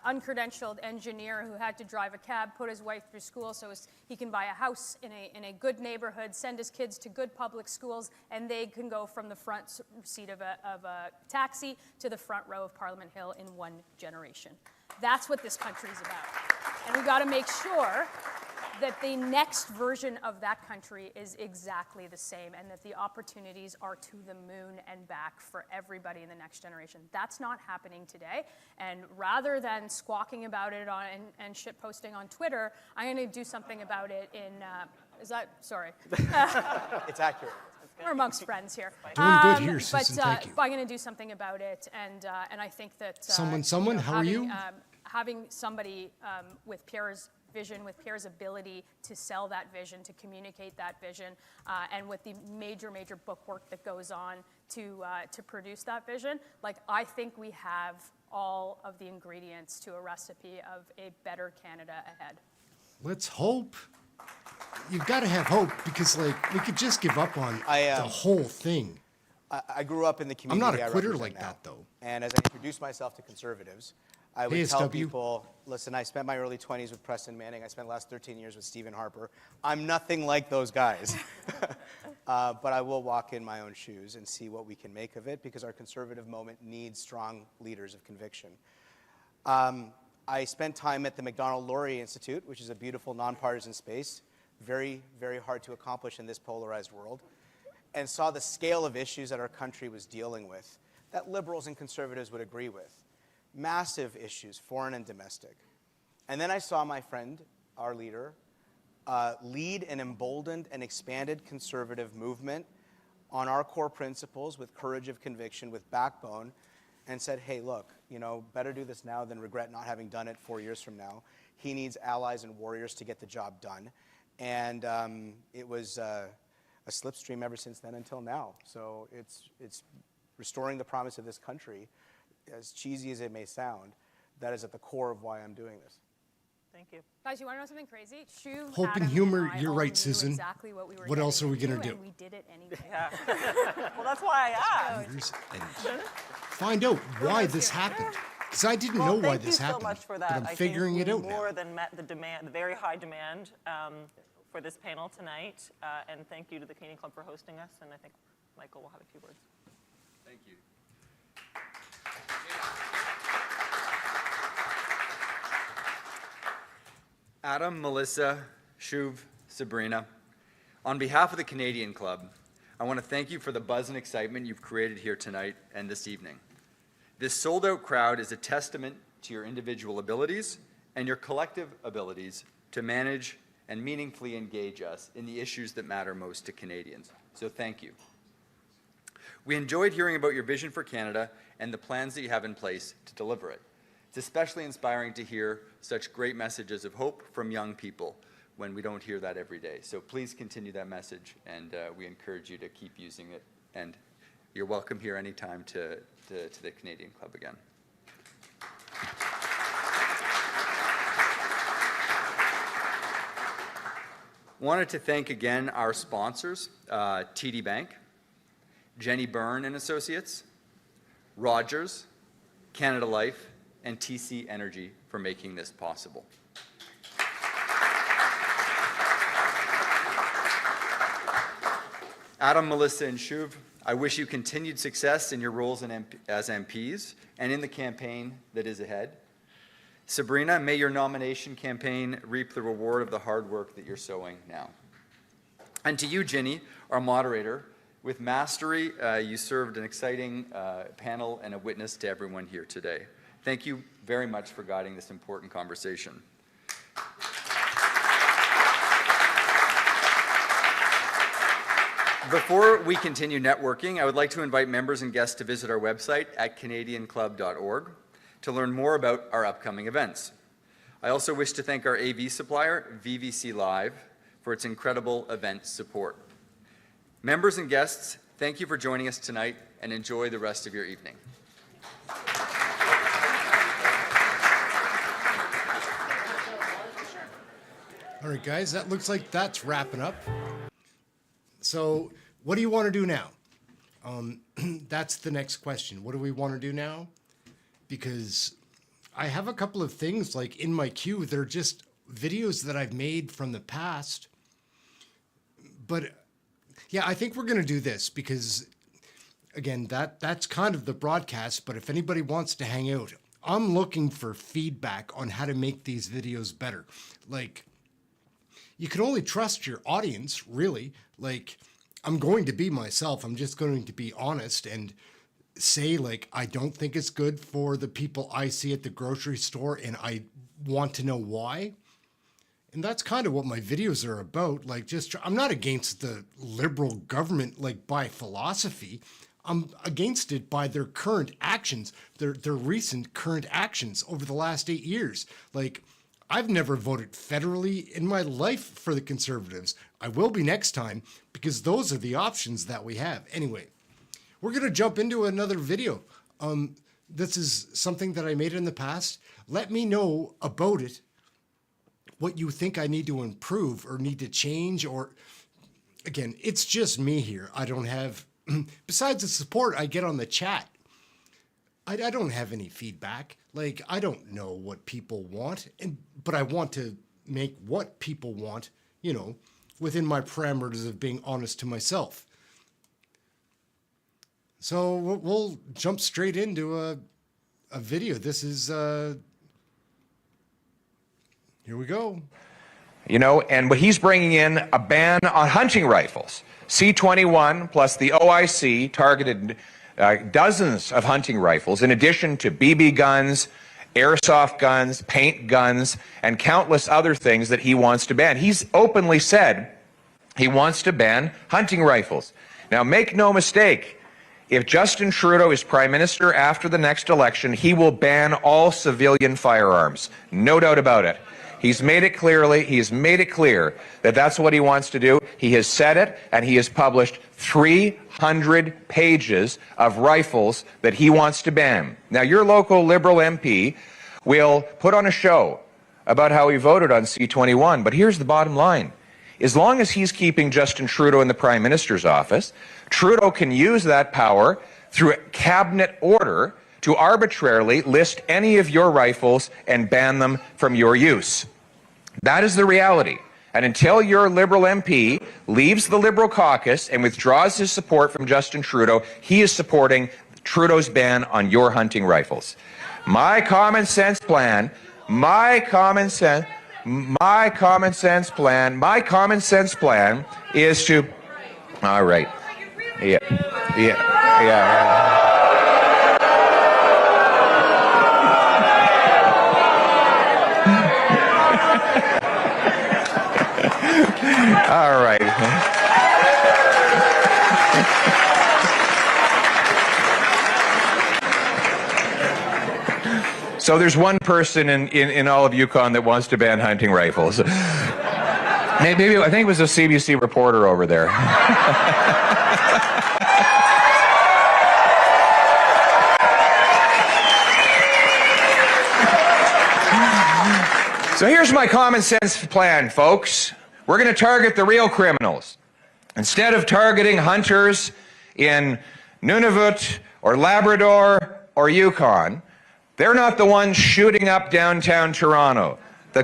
uncredentialed engineer who had to drive a cab, put his wife through school so he can buy a house in a good neighborhood, send his kids to good public schools, and they can go from the front seat of a taxi to the front row of Parliament Hill in one generation. That's what this country is about. And we've got to make sure that the next version of that country is exactly the same, and that the opportunities are to the moon and back for everybody in the next generation. That's not happening today, and rather than squawking about it and shit posting on Twitter, I'm going to do something about it in, sorry. It's accurate. We're amongst friends here. Doing good here, Susan, thank you. But I'm going to do something about it, and I think that Someone, how are you? Having somebody with Pierre's vision, with Pierre's ability to sell that vision, to communicate that vision, and with the major bookwork that goes on to produce that vision, like I think we have all of the ingredients to a recipe of a better Canada ahead. Let's hope. You've got to have hope because, like, we could just give up on the whole thing. I grew up in the community. I'm not a I quitter represent like now. that, though. And as I introduced myself to conservatives, I would tell ASW. people, listen, I spent my early 20s with Preston Manning. I spent the last 13 years with Stephen Harper. I'm nothing like those guys. But I will walk in my own shoes and see what we can make of it because our conservative moment needs strong leaders of conviction. I spent time at the Macdonald-Laurier Institute, which is a beautiful nonpartisan space, very, very hard to accomplish in this polarized world, and saw the scale of issues that our country was dealing with that liberals and conservatives would agree with. Massive issues, foreign and domestic. And then I saw my friend, our leader, lead an emboldened and expanded conservative movement on our core principles with courage of conviction, with backbone, and said, hey, look, you know, better do this now than regret not having done it 4 years from now. He needs allies and warriors to get the job done. And it was a slipstream ever since then until now. So it's restoring the promise of this country, as cheesy as it may sound, that is at the core of why I'm doing this. Thank you. Guys, you want to know something crazy? Shuv, Hope and Adam, humor, I you're all right, knew Susan. Exactly what we were What else are we getting gonna into, do? And we did it anyway. Yeah. Well, that's why I asked. And find out why this happened. Because I didn't know why this happened. Thank you so much for but that. I'm I figuring think it we out now. more than met the demand, the very high demand for this panel tonight. And thank you to the Canadian Club for hosting us. And I think Michael will have a few words. Thank you. Adam, Melissa, Shuv, Sabrina, on behalf of the Canadian Club, I want to thank you for the buzz and excitement you've created here tonight and this evening. This sold-out crowd is a testament to your individual abilities and your collective abilities to manage and meaningfully engage us in the issues that matter most to Canadians. So thank you. We enjoyed hearing about your vision for Canada and the plans that you have in place to deliver it. It's especially inspiring to hear such great messages of hope from young people when we don't hear that every day. So please continue that message, and we encourage you to keep using it. And you're welcome here anytime to the Canadian Club again. Wanted to thank again our sponsors, TD Bank, Jenny Byrne and Associates, Rogers, Canada Life, and TC Energy for making this possible. Adam, Melissa, and Shuv, I wish you continued success in your roles as MPs and in the campaign that is ahead. Sabrina, may your nomination campaign reap the reward of the hard work that you're sowing now. And to you, Ginny, our moderator, with mastery, you served an exciting panel and a witness to everyone here today. Thank you very much for guiding this important conversation. Before we continue networking, I would like to invite members and guests to visit our website at canadianclub.org to learn more about our upcoming events. I also wish to thank our AV supplier, VVC Live, for its incredible event support. Members and guests, thank you for joining us tonight, and enjoy the rest of your evening. All right, guys, that looks like that's wrapping up. So what do you want to do now? That's the next question. What do we want to do now? Because I have a couple of things like in my queue. They're just videos that I've made from the past. But yeah, I think we're going to do this because, again, that's kind of the broadcast. But if anybody wants to hang out, I'm looking for feedback on how to make these videos better. Like, you can only trust your audience, really. Like, I'm going to be myself. I'm just going to be honest and say, like, I don't think it's good for the people I see at the grocery store, and I want to know why. And that's kind of what my videos are about. Like, I'm not against the Liberal government, like, by philosophy. I'm against it by their current actions, their recent current actions over the last 8 years. Like, I've never voted federally in my life for the Conservatives. I will be next time, because those are the options that we have. Anyway, we're going to jump into another video. This is something that I made in the past. Let me know about it, what you think I need to improve or need to change, or again, it's just me here. I don't have, besides the support I get on the chat, I don't have any feedback. Like, I don't know what people want, but I want to make what people want, you know, within my parameters of being honest to myself. So we'll jump straight into a video. This is, here we go. You know, and he's bringing in a ban on hunting rifles. C-21 plus the OIC targeted dozens of hunting rifles, in addition to BB guns, airsoft guns, paint guns, and countless other things that he wants to ban. He's openly said he wants to ban hunting rifles. Now, make no mistake, if Justin Trudeau is Prime Minister after the next election, he will ban all civilian firearms. No doubt about it. He's made it clear that that's what he wants to do. He has said it, and he has published 300 pages of rifles that he wants to ban. Now, your local Liberal MP will put on a show about how he voted on C-21, but here's the bottom line. As long as he's keeping Justin Trudeau in the Prime Minister's office, Trudeau can use that power through a cabinet order to arbitrarily list any of your rifles and ban them from your use. That is the reality. And until your Liberal MP leaves the Liberal caucus and withdraws his support from Justin Trudeau, he is supporting Trudeau's ban on your hunting rifles. My common sense plan is to, all right, yeah. All right. So there's one person in all of Yukon that wants to ban hunting rifles. Maybe I think it was a CBC reporter over there. So here's my common sense plan, folks. We're going to target the real criminals. Instead of targeting hunters in Nunavut or Labrador or Yukon, they're not the ones shooting up downtown Toronto. The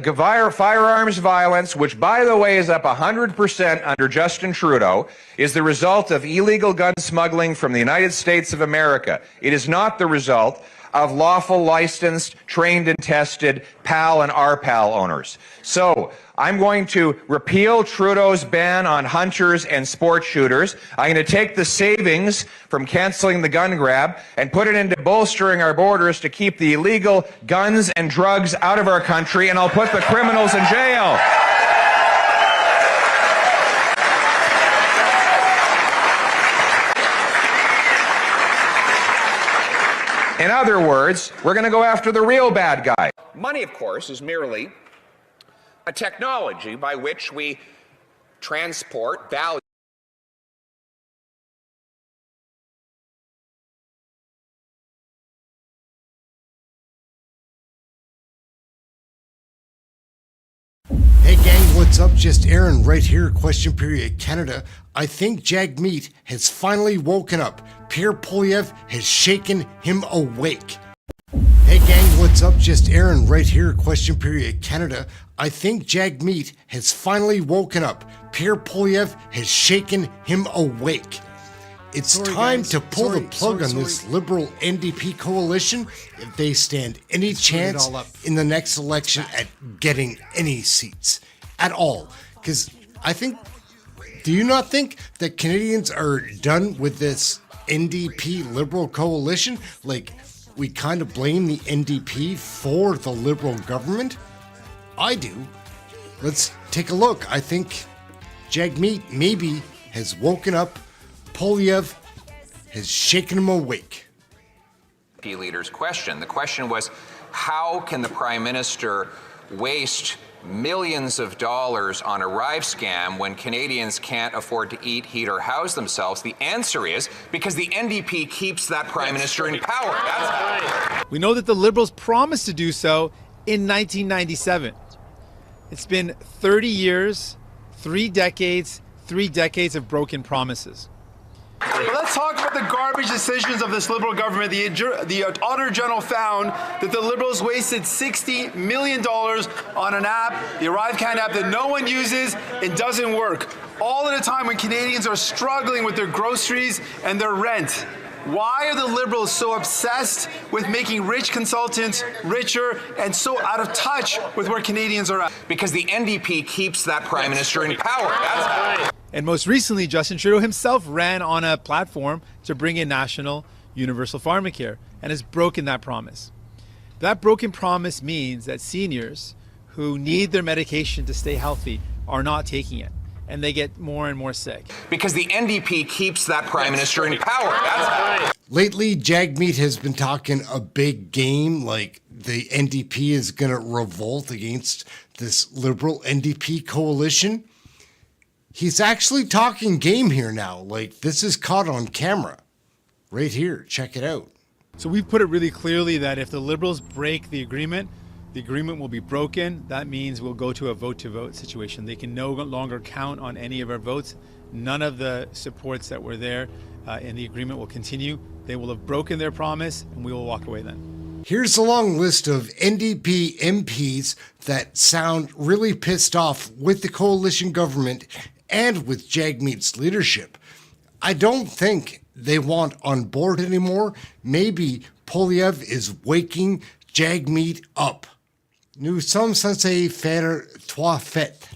firearms violence, which by the way is up 100% under Justin Trudeau, is the result of illegal gun smuggling from the United States of America. It is not the result of lawful, licensed, trained and tested PAL and RPAL owners. So I'm going to repeal Trudeau's ban on hunters and sport shooters. I'm going to take the savings from canceling the gun grab and put it into bolstering our borders to keep the illegal guns and drugs out of our country, and I'll put the criminals in jail. In other words, we're going to go after the real bad guy. Money, of course, is merely a technology by which we transport value. Hey gang, what's up? Just Ehren right here, question period Canada. I think JAGMEET has finally woken up. Pierre Poilievre has shaken him awake. Hey gang, what's up? Just Ehren right here, question period Canada. I think JAGMEET has finally woken up. Pierre Poilievre has shaken him awake. It's time to pull the plug on this Liberal NDP coalition if they stand any chance in the next election at getting any seats at all. Because I think, do you not think that Canadians are done with this NDP Liberal coalition? Like, we kind of blame the NDP for the Liberal government? I do. Let's take a look. I think JAGMEET maybe has woken up. POILIEVRE has shaken him awake. Leader's question. The question was, how can the Prime Minister waste millions of dollars on a Arrive scam when Canadians can't afford to eat, heat, or house themselves? The answer is because the NDP keeps that Prime Minister in power. That's right. We know that the Liberals promised to do so in 1997. It's been 30 years, 3 decades of broken promises. Let's talk about the garbage decisions of this Liberal government. The Auditor General found that the Liberals wasted $60 million on an app, the ArriveCan app, that no one uses and doesn't work, all at a time when Canadians are struggling with their groceries and their rent. Why are the Liberals so obsessed with making rich consultants richer and so out of touch with where Canadians are at? Because the NDP keeps that Prime Minister in power. That's right. And most recently, Justin Trudeau himself ran on a platform to bring in national universal pharmacare and has broken that promise. That broken promise means that seniors who need their medication to stay healthy are not taking it, and they get more and more sick. Because the NDP keeps that Prime Minister in power. That's right. Lately, JAGMEET has been talking a big game, like the NDP is going to revolt against this Liberal NDP coalition. He's actually talking game here now. Like, this is caught on camera. Right here. Check it out. So we've put it really clearly that if the Liberals break the agreement will be broken. That means we'll go to a vote-to-vote situation. They can no longer count on any of our votes. None of the supports that were there in the agreement will continue. They will have broken their promise, and we will walk away then. Here's a long list of NDP MPs that sound really pissed off with the coalition government and with JAGMEET's leadership. I don't think they want on board anymore. Maybe POILIEVRE is waking JAGMEET up. Nous sommes censés faire 3 fêtes.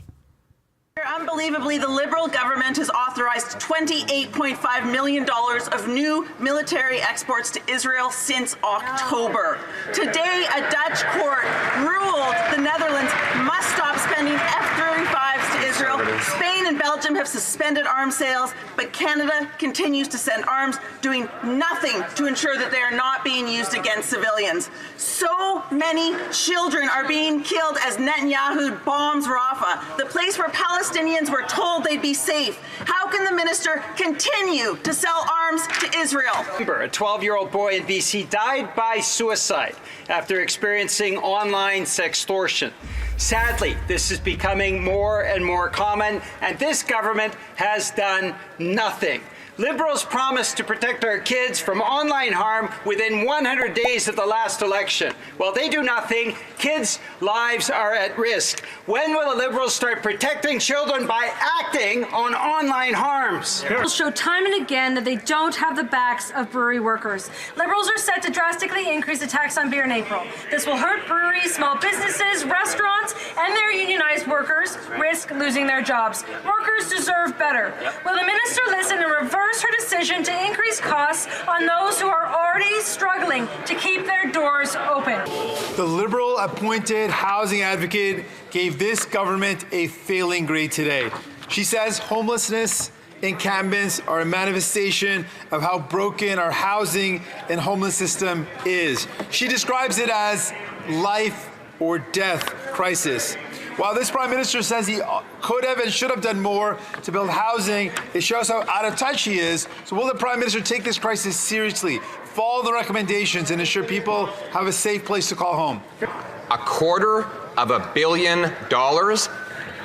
Unbelievably, the Liberal government has authorized $28.5 million of new military exports to Israel since October. Today, a Dutch court ruled the Netherlands must stop spending F-35s to Israel. Spain and Belgium have suspended arms sales, but Canada continues to send arms, doing nothing to ensure that they are not being used against civilians. So many children are being killed as Netanyahu bombs Rafah, the place where Palestinians were told they'd be safe. How can the minister continue to sell arms to Israel? A 12-year-old boy in BC died by suicide after experiencing online sextortion. Sadly, this is becoming more and more common, and this government has done nothing. Liberals promised to protect our kids from online harm within 100 days of the last election. While they do nothing, kids' lives are at risk. When will the Liberals start protecting children by acting on online harms? Liberals show time and again that they don't have the backs of brewery workers. Liberals are set to drastically increase the tax on beer in April. This will hurt breweries, small businesses, restaurants, and their unionized workers risk losing their jobs. Workers deserve better. Will the minister listen and reverse her decision to increase costs on those who are already struggling to keep their doors open? The Liberal appointed housing advocate gave this government a failing grade today. She says homelessness encampments are a manifestation of how broken our housing and homeless system is. She describes it as life or death crisis. While this Prime Minister says he could have and should have done more to build housing, it shows how out of touch he is. So will the Prime Minister take this crisis seriously, follow the recommendations, and ensure people have a safe place to call home? $250 million.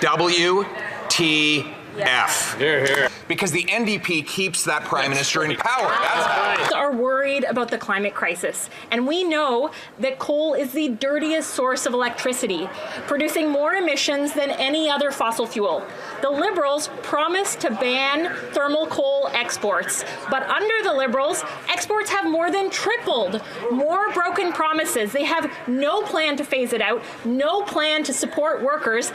WTF. Hear, hear. Because the NDP keeps that Prime Minister in power. That's right. Are worried about the climate crisis, and we know that coal is the dirtiest source of electricity, producing more emissions than any other fossil fuel. The Liberals promised to ban thermal coal exports, but under the Liberals, exports have more than tripled. More broken promises. They have no plan to phase it out, no plan to support workers.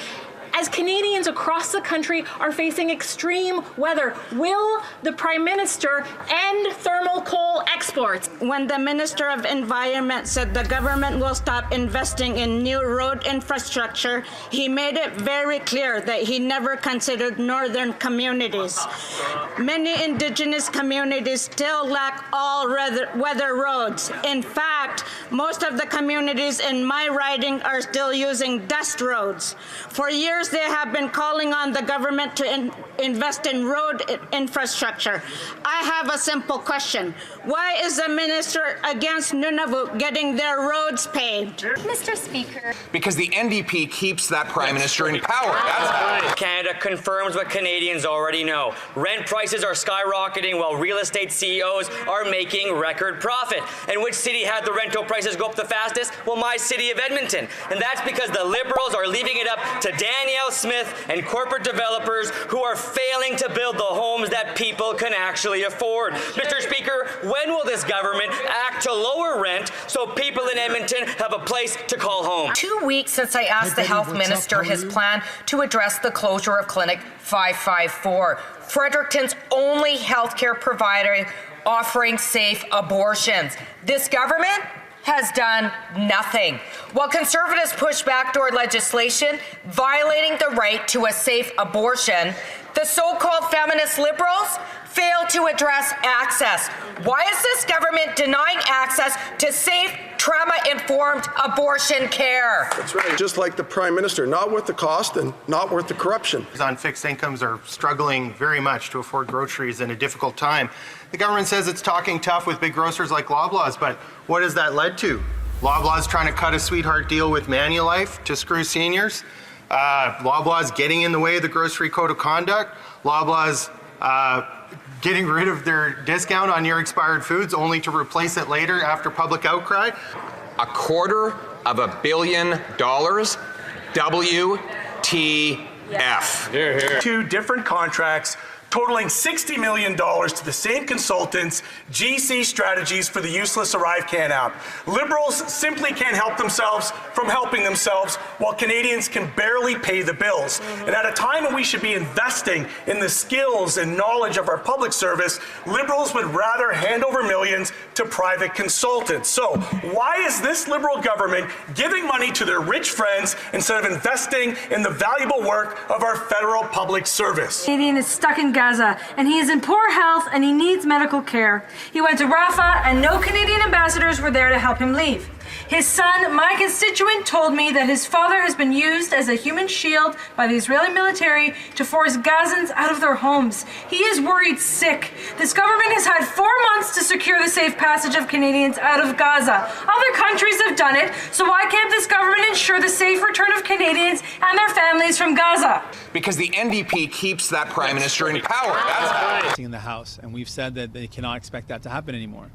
As Canadians across the country are facing extreme weather, will the Prime Minister end thermal coal exports? When the Minister of Environment said the government will stop investing in new road infrastructure, he made it very clear that he never considered northern communities. Many Indigenous communities still lack all weather roads. In fact, most of the communities in my riding are still using dust roads. For years, they have been calling on the government to invest in road infrastructure. I have a simple question. Why is the minister against Nunavut getting their roads paved? Mr. Speaker. Because the NDP keeps that Prime Minister in power. That's why. Canada confirms what Canadians already know. Rent prices are skyrocketing while real estate CEOs are making record profit. And which city had the rental prices go up the fastest? Well, my city of Edmonton. And that's because the Liberals are leaving it up to Danielle Smith and corporate developers who are failing to build the homes that people can actually afford. Mr. Speaker, when will this government act to lower rent so people in Edmonton have a place to call home? 2 weeks since I asked the health minister his plan to address the closure of Clinic 554, Fredericton's only healthcare provider offering safe abortions. This government has done nothing. While Conservatives push backdoor legislation violating the right to a safe abortion, the so-called feminist Liberals fail to address access. Why is this government denying access to safe, trauma-informed abortion care? That's right. Just like the Prime Minister, not worth the cost and not worth the corruption. On fixed incomes are struggling very much to afford groceries in a difficult time. The government says it's talking tough with big grocers like Loblaws, but what has that led to? Loblaws trying to cut a sweetheart deal with Manulife to screw seniors. Loblaws getting in the way of the grocery code of conduct. Loblaws getting rid of their discount on your expired foods only to replace it later after public outcry. $250 million. WTF. Here, here. 2 different contracts totaling $60 million to the same consultants, GC Strategies for the Useless ArriveCAN app. Liberals simply can't help themselves from helping themselves, while Canadians can barely pay the bills. And at a time when we should be investing in the skills and knowledge of our public service, Liberals would rather hand over millions to private consultants. So why is this Liberal government giving money to their rich friends instead of investing in the valuable work of our federal public service? Canadian is stuck in Gaza, and he is in poor health and he needs medical care. He went to Rafah and no Canadian ambassadors were there to help him leave. His son, my constituent, told me that his father has been used as a human shield by the Israeli military to force Gazans out of their homes. He is worried sick. This government has had 4 months to secure the safe passage of Canadians out of Gaza. Other countries have done it, so why can't this government ensure the safe return of Canadians and their families from Gaza? Because the NDP keeps that Prime Minister in power. That's in the House, and we've said that they cannot expect that to happen anymore.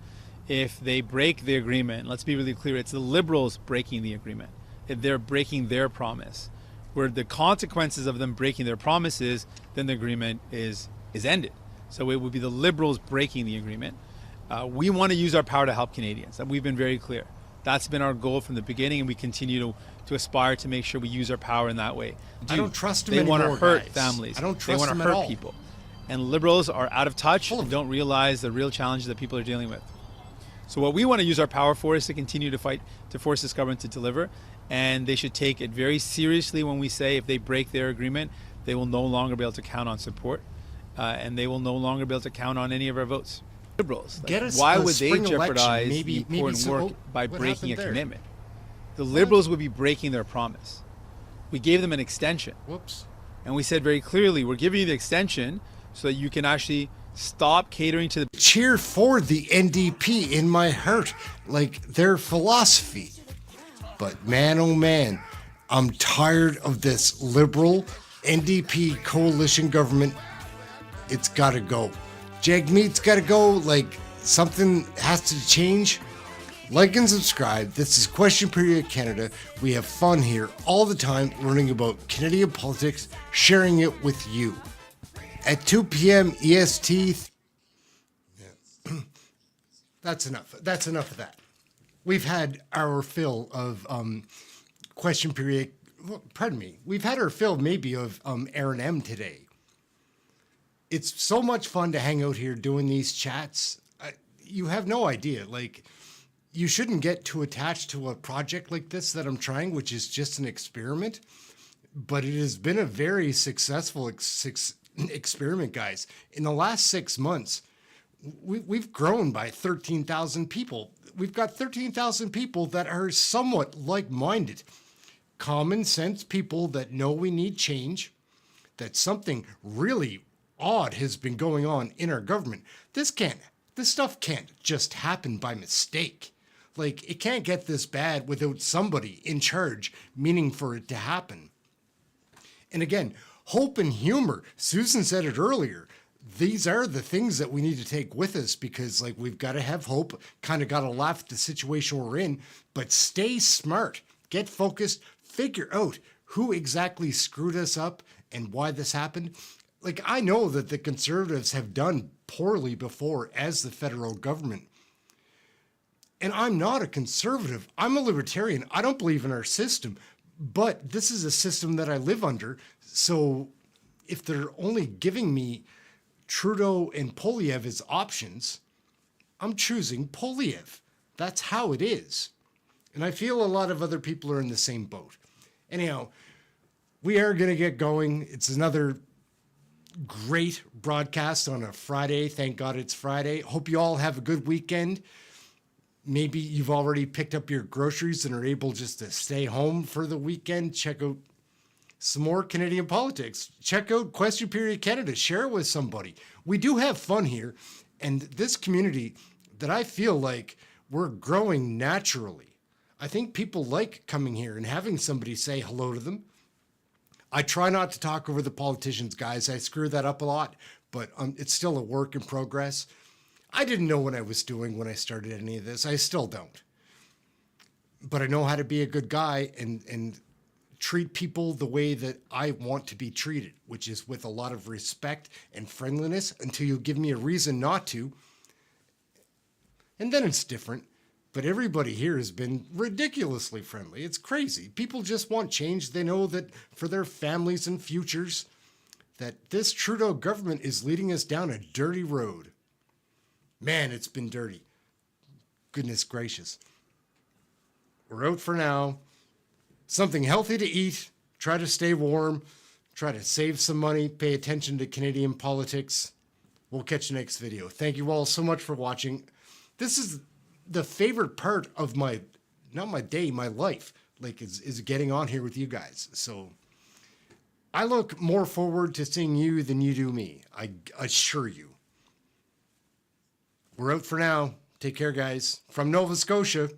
If they break the agreement, let's be really clear, it's the Liberals breaking the agreement. If they're breaking their promise, where the consequences of them breaking their promises, then the agreement is ended. So it would be the Liberals breaking the agreement. We want to use our power to help Canadians, and we've been very clear. That's been our goal from the beginning, and we continue to aspire to make sure we use our power in that way. I don't trust them They want to anymore, hurt guys. families. I don't trust They want them to at hurt all. people. And Liberals are out of touch and don't realize the real challenges that people are dealing with. So what we want to use our power for is to continue to fight to force this government to deliver, and they should take it very seriously when we say if they break their agreement, they will no longer be able to count on support, and they will no longer be able to count on any of our votes. Liberals, why would they jeopardize the important work by breaking a commitment? The Liberals would be breaking their promise. We gave them an extension. Whoops. And we said very clearly, we're giving you the extension so that you can actually stop catering to the cheer for the NDP in my heart, like their philosophy. But man, oh man, I'm tired of this Liberal NDP coalition government. It's got to go. JAGMEET's got to go. Like something has to change. Like and subscribe. This is Question Period Canada. We have fun here all the time, learning about Canadian politics, sharing it with you. At 2 p.m. EST. That's enough. That's enough of that. We've had our fill of Question Period well, pardon me, we've had our fill maybe of Ehren M today. It's so much fun to hang out here doing these chats. You have no idea. Like, you shouldn't get too attached to a project like this that I'm trying, which is just an experiment. But it has been a very successful experiment, guys. In the last 6 months, we've grown by 13,000 people. We've got 13,000 people that are somewhat like-minded. Common sense people that know we need change, that something really odd has been going on in our government. This stuff can't just happen by mistake. Like, it can't get this bad without somebody in charge meaning for it to happen. And again, hope and humor. Susan said it earlier. These are the things that we need to take with us because, like, we've got to have hope, kind of got to laugh at the situation we're in, but stay smart, get focused, figure out who exactly screwed us up and why this happened. Like, I know that the Conservatives have done poorly before as the federal government. And I'm not a conservative. I'm a libertarian. I don't believe in our system, but this is a system that I live under. So if they're only giving me Trudeau and Poilievre as options, I'm choosing Poilievre. That's how it is. And I feel a lot of other people are in the same boat. Anyhow, we are going to get going. It's another great broadcast on a Friday. Thank God it's Friday. Hope you all have a good weekend. Maybe you've already picked up your groceries and are able just to stay home for the weekend. Check out some more Canadian politics. Check out Question Period Canada. Share it with somebody. We do have fun here. And this community that I feel like we're growing naturally. I think people like coming here and having somebody say hello to them. I try not to talk over the politicians, guys. I screw that up a lot, but it's still a work in progress. I didn't know what I was doing when I started any of this. I still don't. But I know how to be a good guy and treat people the way that I want to be treated, which is with a lot of respect and friendliness until you give me a reason not to. And then it's different. But everybody here has been ridiculously friendly. It's crazy. People just want change. They know that for their families and futures, that this Trudeau government is leading us down a dirty road. Man, it's been dirty. Goodness gracious. We're out for now. Something healthy to eat. Try to stay warm. Try to save some money. Pay attention to Canadian politics. We'll catch you next video. Thank you all so much for watching. This is the favorite part of my, not my day, my life, like is getting on here with you guys. So I look more forward to seeing you than you do me. I assure you. We're out for now. Take care, guys. From Nova Scotia.